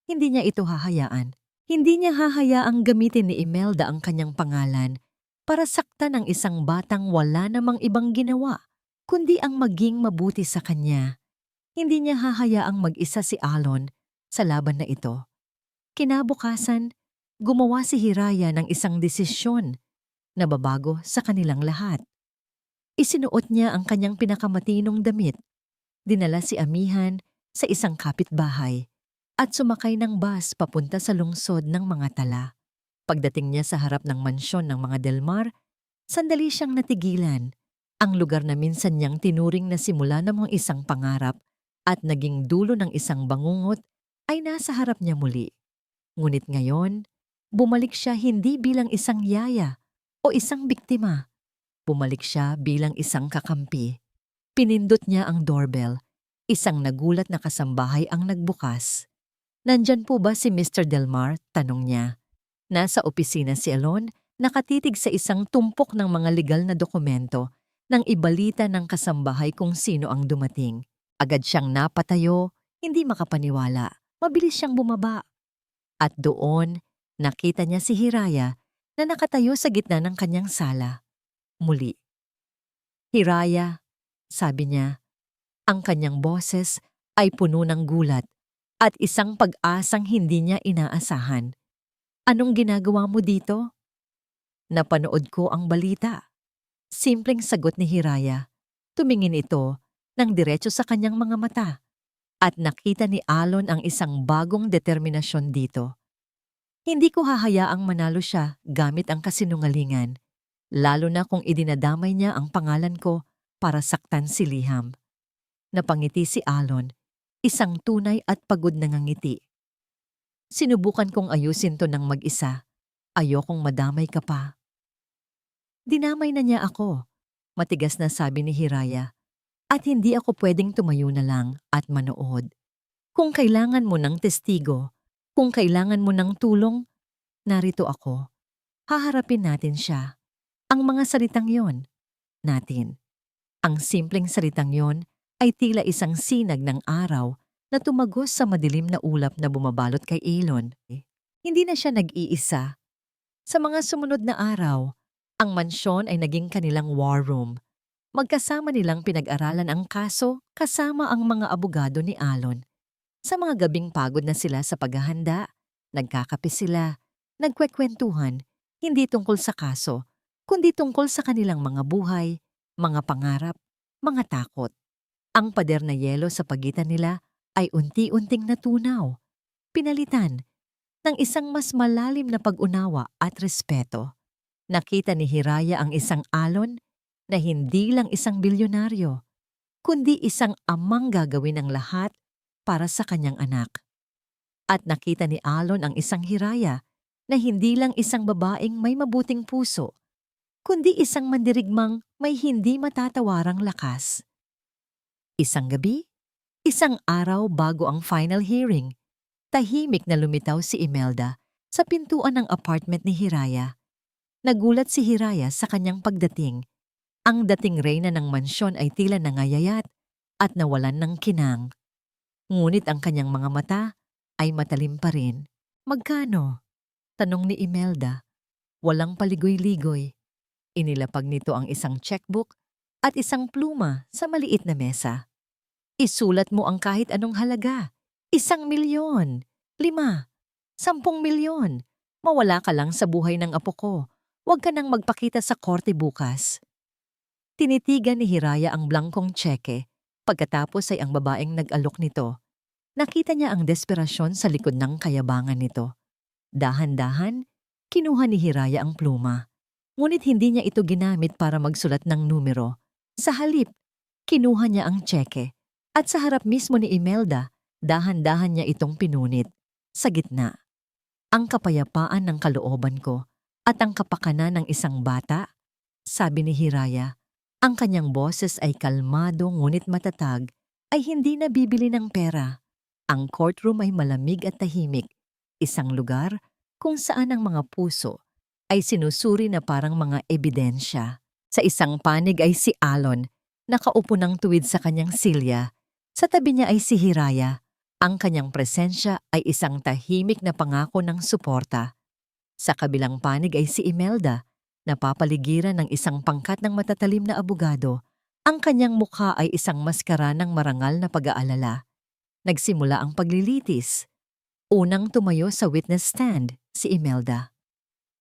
niya ito hahayaan. Hindi niya hahayaang gamitin ni Imelda ang kanyang pangalan para saktan ang isang batang wala namang ibang ginawa, kundi ang maging mabuti sa kanya. Hindi niya hahayaang mag-isa si Alon sa laban na ito. Kinabukasan, gumawa si Hiraya ng isang desisyon na babago sa kanilang lahat. Isinuot niya ang kanyang pinakamatinong damit, dinala si Amihan sa isang kapitbahay at sumakay ng bus papunta sa lungsod ng mga tala. Pagdating niya sa harap ng mansyon ng mga Delmar, sandali siyang natigilan. Ang lugar na minsan niyang tinuring na simula ng mga isang pangarap at naging dulo ng isang bangungot ay nasa harap niya muli. Ngunit ngayon, bumalik siya hindi bilang isang yaya o isang biktima. Bumalik siya bilang isang kakampi. Pinindot niya ang doorbell. Isang nagulat na kasambahay ang nagbukas. "Nandyan po ba si Mr. Delmar?" tanong niya. Nasa opisina si Alon, nakatitig sa isang tumpok ng mga legal na dokumento nang ibalita ng kasambahay kung sino ang dumating. Agad siyang napatayo, hindi makapaniwala. Mabilis siyang bumaba. At doon, nakita niya si Hiraya na nakatayo sa gitna ng kanyang sala. Muli, "Hiraya," sabi niya. Ang kanyang boses ay puno ng gulat at isang pag-asang hindi niya inaasahan. "Anong ginagawa mo dito?" "Napanood ko ang balita." Simpleng sagot ni Hiraya. Tumingin ito ng diretso sa kanyang mga mata at nakita ni Alon ang isang bagong determinasyon dito. "Hindi ko hahayaang manalo siya gamit ang kasinungalingan, lalo na kung idinadamay niya ang pangalan ko para saktan si Liham." Napangiti si Alon, isang tunay at pagod na ngangiti. "Sinubukan kong ayusin to ng mag-isa. Ayokong madamay ka pa." "Dinamay na niya ako," matigas na sabi ni Hiraya. "At hindi ako pwedeng tumayo na lang at manood. Kung kailangan mo ng testigo, kung kailangan mo ng tulong, narito ako. Haharapin natin siya. Ang mga salitang yon, natin. Ang simpleng salitang yon ay tila isang sinag ng araw na tumagos sa madilim na ulap na bumabalot kay Elon. Hindi na siya nag-iisa. Sa mga sumunod na araw, ang mansyon ay naging kanilang war room. Magkasama nilang pinag-aralan ang kaso kasama ang mga abogado ni Alon. Sa mga gabing pagod na sila sa paghahanda, nagkakape sila, nagkwekwentuhan, hindi tungkol sa kaso, kundi tungkol sa kanilang mga buhay, mga pangarap, mga takot. Ang pader na yelo sa pagitan nila ay unti-unting natunaw, pinalitan ng isang mas malalim na pag-unawa at respeto. Nakita ni Hiraya ang isang Alon na hindi lang isang bilyonaryo, kundi isang amang gagawin ang lahat para sa kanyang anak. At nakita ni Alon ang isang Hiraya na hindi lang isang babaeng may mabuting puso, kundi isang mandirigmang may hindi matatawarang lakas. Isang gabi, isang araw bago ang final hearing, tahimik na lumitaw si Imelda sa pintuan ng apartment ni Hiraya. Nagulat si Hiraya sa kanyang pagdating. Ang dating reyna ng mansyon ay tila nangayayat at nawalan ng kinang. Ngunit ang kanyang mga mata ay matalim pa rin. "Magkano?" tanong ni Imelda. Walang paligoy-ligoy. Inilapag nito ang isang checkbook at isang pluma sa maliit na mesa. "Isulat mo ang kahit anong halaga. 1,000,000, 5, 10,000,000. Mawala ka lang sa buhay ng apo ko. Huwag ka nang magpakita sa korte bukas." Tinitigan ni Hiraya ang blangkong tseke. Pagkatapos ay ang babaeng nag-alok nito. Nakita niya ang desperasyon sa likod ng kayabangan nito. Dahan-dahan, kinuha ni Hiraya ang pluma. Ngunit hindi niya ito ginamit para magsulat ng numero. Sa halip, kinuha niya ang tseke. At sa harap mismo ni Imelda, dahan-dahan niya itong pinunit. Sa gitna, "Ang kapayapaan ng kalooban ko at ang kapakanan ng isang bata," sabi ni Hiraya. Ang kanyang boses ay kalmado ngunit matatag, ay hindi nabibili ng pera. Ang courtroom ay malamig at tahimik, isang lugar kung saan ang mga puso ay sinusuri na parang mga ebidensya. Sa isang panig ay si Alon, nakaupo ng tuwid sa kanyang silya. Sa tabi niya ay si Hiraya, Ang kanyang presensya ay isang tahimik na pangako ng suporta. Sa kabilang panig ay si Imelda, napapaligiran ng isang pangkat ng matatalim na abogado. Ang kanyang mukha ay isang maskara ng marangal na pag-aalala. Nagsimula ang paglilitis. Unang tumayo sa witness stand, si Imelda.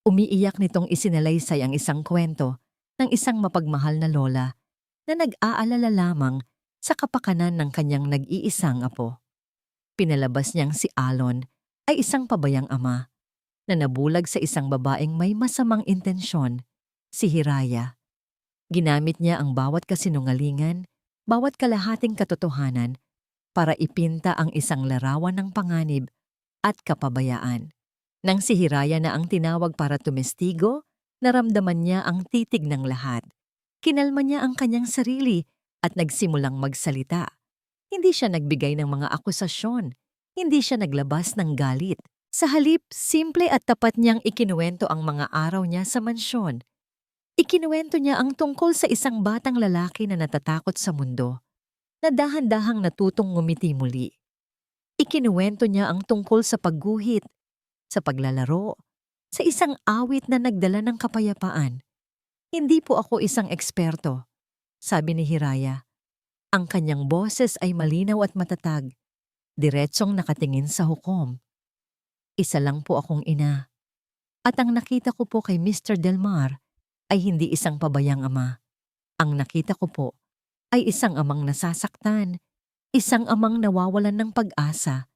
Umiiyak nitong isinalaysay ang isang kwento ng isang mapagmahal na lola na nag-aalala lamang sa kapakanan ng kanyang nag-iisang apo. Pinalabas niyang si Alon ay isang pabayang ama na nabulag sa isang babaeng may masamang intensyon, si Hiraya. Ginamit niya ang bawat kasinungalingan, bawat kalahating katotohanan para ipinta ang isang larawan ng panganib at kapabayaan. Nang si Hiraya na ang tinawag para tumestigo, naramdaman niya ang titig ng lahat. Kinalma niya ang kanyang sarili at nagsimulang magsalita. Hindi siya nagbigay ng mga akusasyon. Hindi siya naglabas ng galit. Sa halip, simple at tapat niyang ikinuwento ang mga araw niya sa mansyon. Ikinuwento niya ang tungkol sa isang batang lalaki na natatakot sa mundo, na dahan-dahang natutong ngumiti muli. Ikinuwento niya ang tungkol sa pagguhit, sa paglalaro, sa isang awit na nagdala ng kapayapaan. Hindi po ako isang eksperto, sabi ni Hiraya. Ang kanyang boses ay malinaw at matatag, diretsong nakatingin sa hukom. Isa lang po akong ina. At ang nakita ko po kay Mr. Delmar ay hindi isang pabayang ama. Ang nakita ko po ay isang amang nasasaktan, isang amang nawawalan ng pag-asa,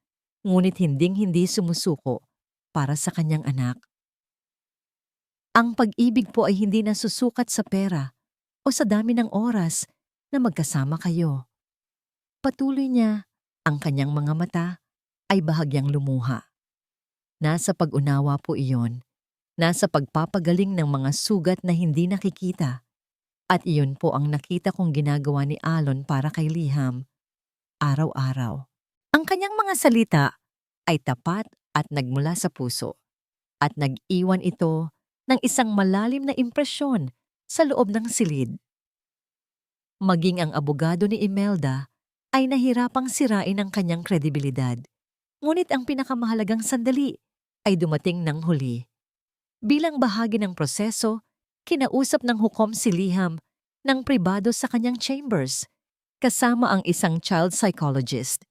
ngunit hinding-hindi sumusuko para sa kanyang anak. Ang pag-ibig po ay hindi nasusukat sa pera o sa dami ng oras na magkasama kayo. Patuloy niya, ang kanyang mga mata ay bahagyang lumuha. Nasa pag-unawa po iyon, nasa pagpapagaling ng mga sugat na hindi nakikita. At iyon po ang nakita kong ginagawa ni Alon para kay Liham, araw-araw. Ang kanyang mga salita ay tapat at nagmula sa puso, at nag-iwan ito ng isang malalim na impresyon sa loob ng silid. Maging ang abogado ni Imelda ay nahirapang sirain ang kanyang kredibilidad. Ngunit ang pinakamahalagang sandali ay dumating ng huli. Bilang bahagi ng proseso, kinausap ng hukom si Liham ng pribado sa kanyang chambers, kasama ang isang child psychologist.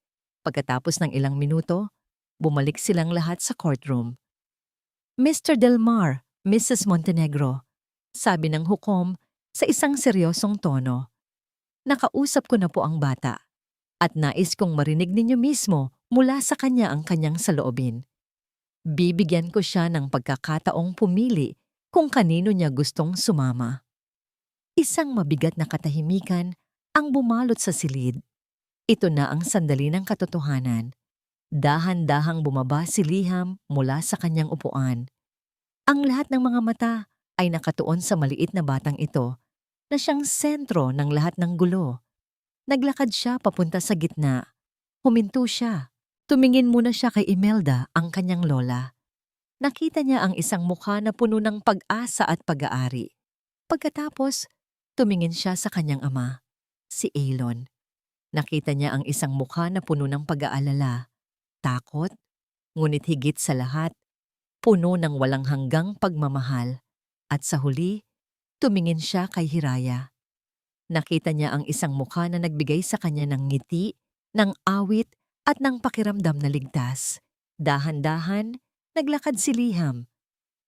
Pagkatapos ng ilang minuto, bumalik silang lahat sa courtroom. Mr. Delmar, Mrs. Montenegro, sabi ng hukom sa isang seryosong tono. Nakausap ko na po ang bata at nais kong marinig ninyo mismo mula sa kanya ang kanyang saloobin. Bibigyan ko siya ng pagkakataong pumili kung kanino niya gustong sumama. Isang mabigat na katahimikan ang bumalot sa silid. Ito na ang sandali ng katotohanan. Dahan-dahang bumaba si Liham mula sa kanyang upuan. Ang lahat ng mga mata ay nakatuon sa maliit na batang ito na siyang sentro ng lahat ng gulo. Naglakad siya papunta sa gitna. Huminto siya. Tumingin muna siya kay Imelda, ang kanyang lola. Nakita niya ang isang mukha na puno ng pag-asa at pag-aari. Pagkatapos, tumingin siya sa kanyang ama, si Alon. Nakita niya ang isang mukha na puno ng pag-aalala, takot, ngunit higit sa lahat, puno ng walang hanggang pagmamahal. At sa huli, tumingin siya kay Hiraya. Nakita niya ang isang mukha na nagbigay sa kanya ng ngiti, ng awit, at ng pakiramdam na ligtas. Dahan-dahan, naglakad si Liham.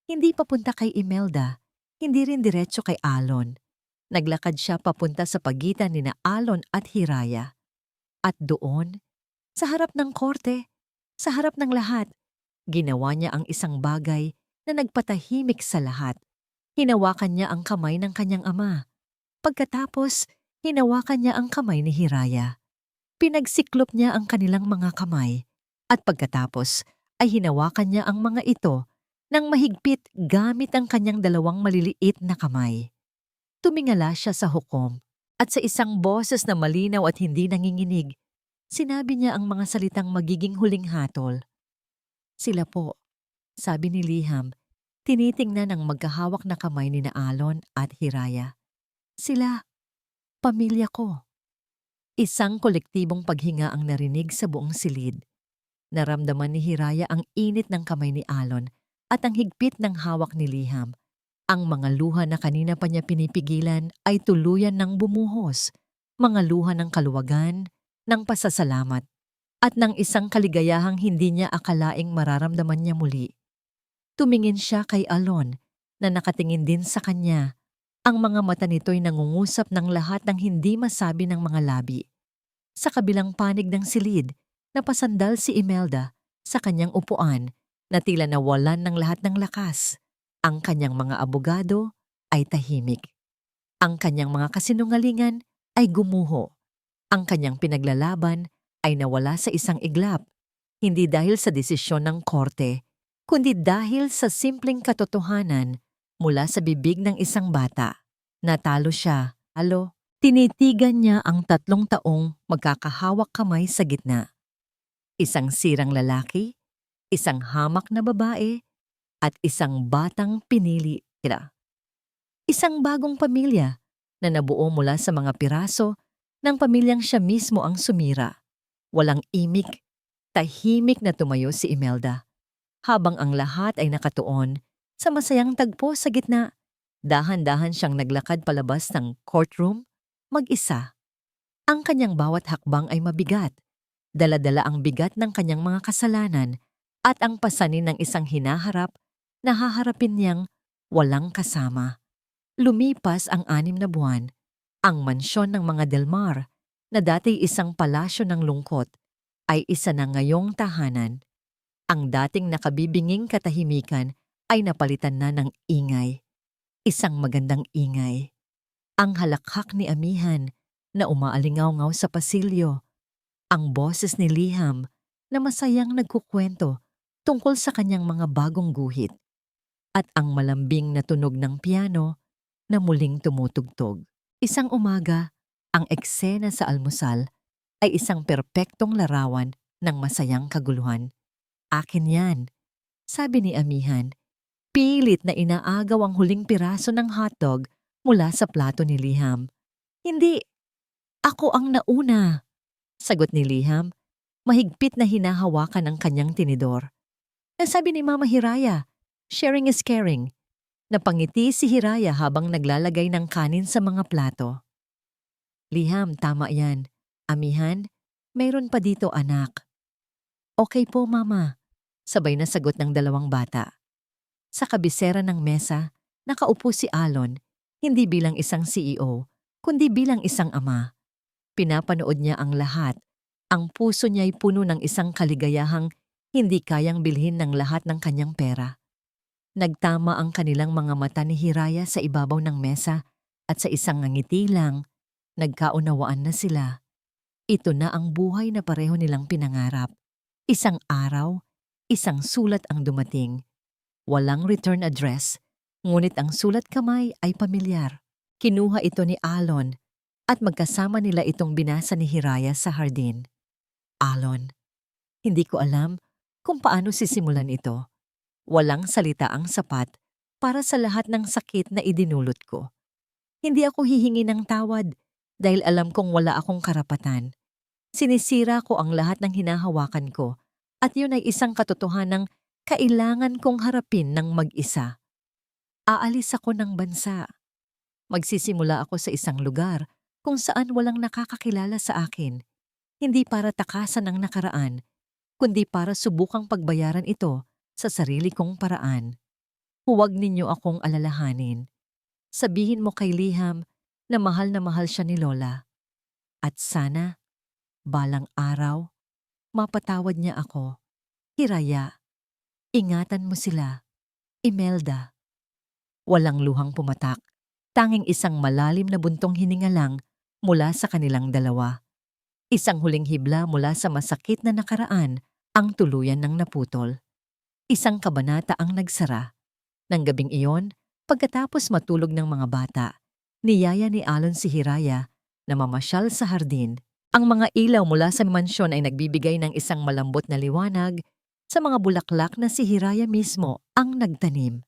Hindi papunta kay Imelda, hindi rin diretso kay Alon. Naglakad siya papunta sa pagitan ni na Alon at Hiraya. At doon, sa harap ng korte, sa harap ng lahat, ginawa niya ang isang bagay na nagpatahimik sa lahat. Hinawakan niya ang kamay ng kanyang ama. Pagkatapos, hinawakan niya ang kamay ni Hiraya. Pinagsiklop niya ang kanilang mga kamay at pagkatapos ay hinawakan niya ang mga ito ng mahigpit gamit ang kanyang dalawang maliliit na kamay. Tumingala siya sa hukom at sa isang boses na malinaw at hindi nanginginig, sinabi niya ang mga salitang magiging huling hatol. Sila po, sabi ni Liham, tinitingnan ang magkahawak na kamay ni na Alon at Hiraya. Sila, pamilya ko. Isang kolektibong paghinga ang narinig sa buong silid. Naramdaman ni Hiraya ang init ng kamay ni Alon at ang higpit ng hawak ni Liham. Ang mga luha na kanina pa niya pinipigilan ay tuluyan ng bumuhos. Mga luha ng kaluwagan, ng pasasalamat, at ng isang kaligayahang hindi niya akalaing mararamdaman niya muli. Tumingin siya kay Alon na nakatingin din sa kanya. Ang mga mata nito'y nangungusap ng lahat ng hindi masabi ng mga labi. Sa kabilang panig ng silid, napasandal si Imelda sa kanyang upuan na tila nawalan ng lahat ng lakas. Ang kanyang mga abogado ay tahimik. Ang kanyang mga kasinungalingan ay gumuho. Ang kanyang pinaglalaban ay nawala sa isang iglap, hindi dahil sa desisyon ng korte, kundi dahil sa simpleng katotohanan mula sa bibig ng isang bata. Natalo siya. Tinitigan niya ang 3 taong magkakahawak kamay sa gitna. Isang sirang lalaki, isang hamak na babae, at isang batang pinili nila. Isang bagong pamilya na nabuo mula sa mga piraso ng pamilyang siya mismo ang sumira. Walang imik, tahimik na tumayo si Imelda. Habang ang lahat ay nakatuon sa masayang tagpo sa gitna, dahan-dahan siyang naglakad palabas ng courtroom, mag-isa. Ang kanyang bawat hakbang ay mabigat. Dala-dala ang bigat ng kanyang mga kasalanan at ang pasanin ng isang hinaharap na haharapin niyang walang kasama. Lumipas ang 6 na buwan. Ang mansyon ng mga Delmar, na dati isang palasyo ng lungkot, ay isa na ngayong tahanan. Ang dating nakabibinging katahimikan ay napalitan na ng ingay. Isang magandang ingay. Ang halakhak ni Amihan na umaalingaw-ngaw sa pasilyo. Ang boses ni Liham na masayang nagkukwento tungkol sa kanyang mga bagong guhit. At ang malambing na tunog ng piano na muling tumutugtog. Isang umaga, ang eksena sa almusal ay isang perpektong larawan ng masayang kaguluhan. Akin yan, sabi ni Amihan. Pilit na inaagaw ang huling piraso ng hotdog mula sa plato ni Liham. Hindi, ako ang nauna, sagot ni Liham, mahigpit na hinahawakan ang kanyang tinidor. Nasabi ni Mama Hiraya, sharing is caring. Napangiti si Hiraya habang naglalagay ng kanin sa mga plato. Liham, tama yan. Amihan, mayroon pa dito anak. Okay po, Mama, sabay na sagot ng 2 bata. Sa kabisera ng mesa, nakaupo si Alon, hindi bilang isang CEO, kundi bilang isang ama. Pinapanood niya ang lahat. Ang puso niya'y puno ng isang kaligayahang hindi kayang bilhin ng lahat ng kanyang pera. Nagtama ang kanilang mga mata ni Hiraya sa ibabaw ng mesa at sa isang ngiti lang, nagkaunawaan na sila. Ito na ang buhay na pareho nilang pinangarap. Isang araw, isang sulat ang dumating. Walang return address, ngunit ang sulat kamay ay pamilyar. Kinuha ito ni Alon at magkasama nila itong binasa ni Hiraya sa hardin. Alon, hindi ko alam kung paano sisimulan ito. Walang salita ang sapat para sa lahat ng sakit na idinulot ko. Hindi ako hihingi ng tawad dahil alam kong wala akong karapatan. Sinisira ko ang lahat ng hinahawakan ko at yun ay isang katotohanang kailangan kong harapin ng mag-isa. Aalis ako ng bansa. Magsisimula ako sa isang lugar kung saan walang nakakakilala sa akin. Hindi para takasan ang nakaraan, kundi para subukang pagbayaran ito sa sarili kong paraan. Huwag ninyo akong alalahanin. Sabihin mo kay Liham na mahal siya ni Lola. At sana, balang araw, mapatawad niya ako. Hiraya, ingatan mo sila. Imelda. Walang luhang pumatak, tanging isang malalim na buntong hininga lang mula sa kanilang dalawa. Isang huling hibla mula sa masakit na nakaraan ang tuluyan ng naputol. Isang kabanata ang nagsara. Nang gabing iyon, pagkatapos matulog ng mga bata, niyaya ni Alon si Hiraya na mamasyal sa hardin. Ang mga ilaw mula sa mansyon ay nagbibigay ng isang malambot na liwanag sa mga bulaklak na si Hiraya mismo ang nagtanim.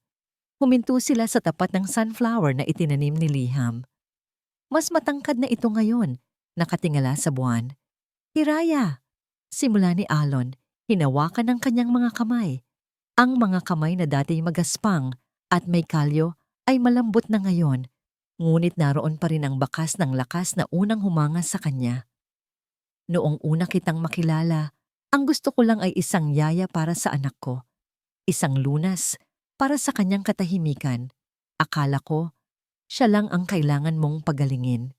Huminto sila sa tapat ng sunflower na itinanim ni Liham. Mas matangkad na ito ngayon, nakatingala sa buwan. Hiraya, simula ni Alon, Hinawakan ng kanyang mga kamay. Ang mga kamay na dati magaspang at may kalyo ay malambot na ngayon, ngunit naroon pa rin ang bakas ng lakas na unang humanga sa kanya. Noong una kitang makilala, ang gusto ko lang ay isang yaya para sa anak ko, isang lunas para sa kanyang katahimikan. Akala ko, siya lang ang kailangan mong pagalingin.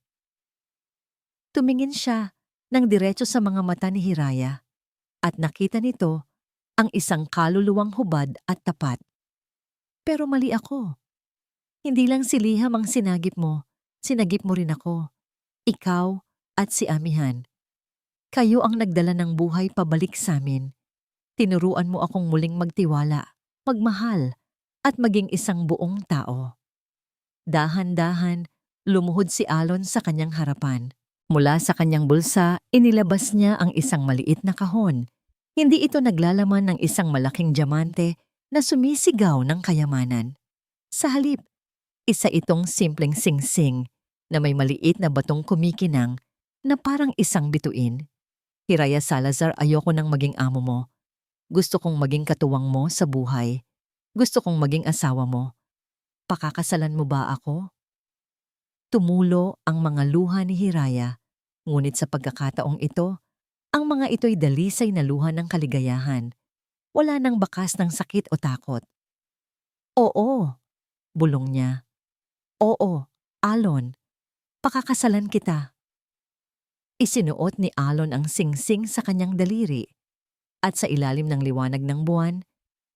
Tumingin siya ng diretso sa mga mata ni Hiraya at nakita nito ang isang kaluluwang hubad at tapat. Pero mali ako. Hindi lang si Liham ang sinagip mo rin ako. Ikaw at si Amihan. Kayo ang nagdala ng buhay pabalik sa amin. Tinuruan mo akong muling magtiwala, magmahal, at maging isang buong tao. Dahan-dahan, lumuhod si Alon sa kanyang harapan. Mula sa kanyang bulsa, inilabas niya ang isang maliit na kahon. Hindi ito naglalaman ng isang malaking diamante na sumisigaw ng kayamanan. Sa halip, isa itong simpleng singsing na may maliit na batong kumikinang na parang isang bituin. Hiraya Salazar, ayoko nang maging amo mo. Gusto kong maging katuwang mo sa buhay. Gusto kong maging asawa mo. Pakakasalan mo ba ako? Tumulo ang mga luha ni Hiraya, ngunit sa pagkakataong ito, ang mga ito'y dalisay na luha ng kaligayahan. Wala nang bakas ng sakit o takot. Oo, bulong niya. Oo, Alon, pakakasalan kita. Isinuot ni Alon ang singsing sa kanyang daliri at sa ilalim ng liwanag ng buwan,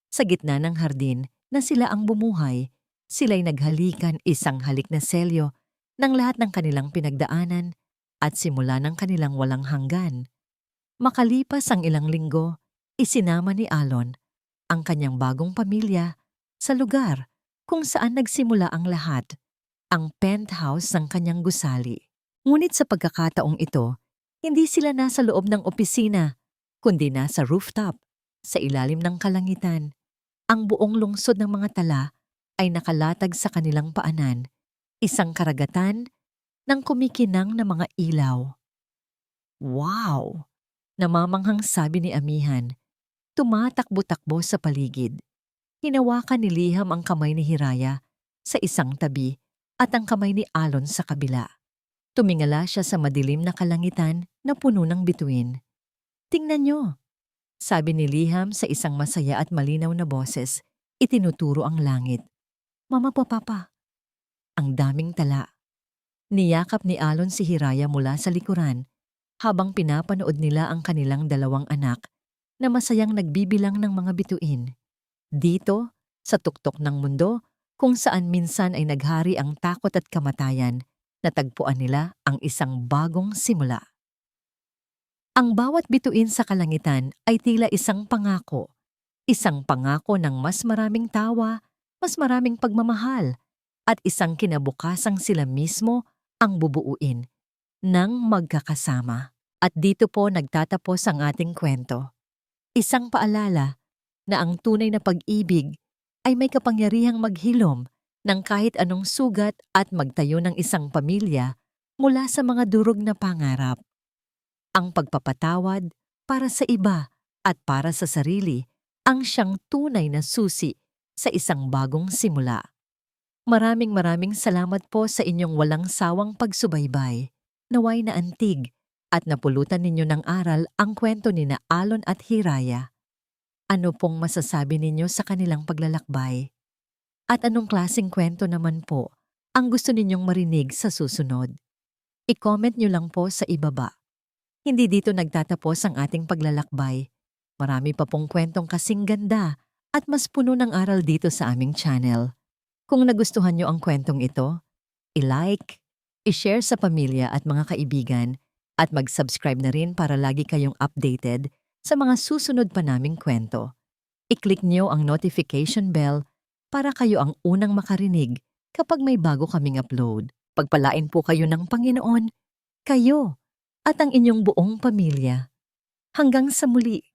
sa gitna ng hardin na sila ang bumuhay, sila'y naghalikan isang halik na selyo ng lahat ng kanilang pinagdaanan at simula ng kanilang walang hanggan. Makalipas ang ilang linggo, isinama ni Alon ang kanyang bagong pamilya sa lugar kung saan nagsimula ang lahat, ang penthouse ng kanyang gusali. Ngunit sa pagkakataong ito, hindi sila nasa loob ng opisina, kundi nasa rooftop, sa ilalim ng kalangitan. Ang buong lungsod ng mga tala ay nakalatag sa kanilang paanan, isang karagatan ng kumikinang na mga ilaw. Wow! Namamanghang sabi ni Amihan, tumatakbo-takbo sa paligid. Hinawakan ni Liham ang kamay ni Hiraya sa isang tabi at ang kamay ni Alon sa kabila. Tumingala siya sa madilim na kalangitan na puno ng bituin. Tingnan niyo, sabi ni Liham sa isang masaya at malinaw na boses, itinuturo ang langit. Mama po, Papa. Ang daming tala. Niyakap ni Alon si Hiraya mula sa likuran habang pinapanood nila ang kanilang dalawang anak na masayang nagbibilang ng mga bituin. Dito, sa tuktok ng mundo, kung saan minsan ay naghari ang takot at kamatayan, natagpuan nila ang isang bagong simula. Ang bawat bituin sa kalangitan ay tila isang pangako ng mas maraming tawa, mas maraming pagmamahal, at isang kinabukasang sila mismo ang bubuuin ng magkakasama. At dito po nagtatapos ang ating kwento. Isang paalala na ang tunay na pag-ibig ay may kapangyarihang maghilom ng kahit anong sugat at magtayo ng isang pamilya mula sa mga durog na pangarap. Ang pagpapatawad para sa iba at para sa sarili ang siyang tunay na susi sa isang bagong simula. Maraming salamat po sa inyong walang sawang pagsubaybay. Naway na antig at napulutan ninyo ng aral ang kwento ni na Alon at Hiraya. Ano pong masasabi ninyo sa kanilang paglalakbay? At anong klaseng kwento naman po ang gusto ninyong marinig sa susunod? I-comment nyo lang po sa ibaba. Hindi dito nagtatapos ang ating paglalakbay. Marami pa pong kwentong kasing ganda at mas puno ng aral dito sa aming channel. Kung nagustuhan nyo ang kwentong ito, i-like, i-share sa pamilya at mga kaibigan at mag-subscribe na rin para lagi kayong updated sa mga susunod pa naming kwento. I-click nyo ang notification bell para kayo ang unang makarinig kapag may bago kaming upload. Pagpalain po kayo ng Panginoon, kayo at ang inyong buong pamilya. Hanggang sa muli.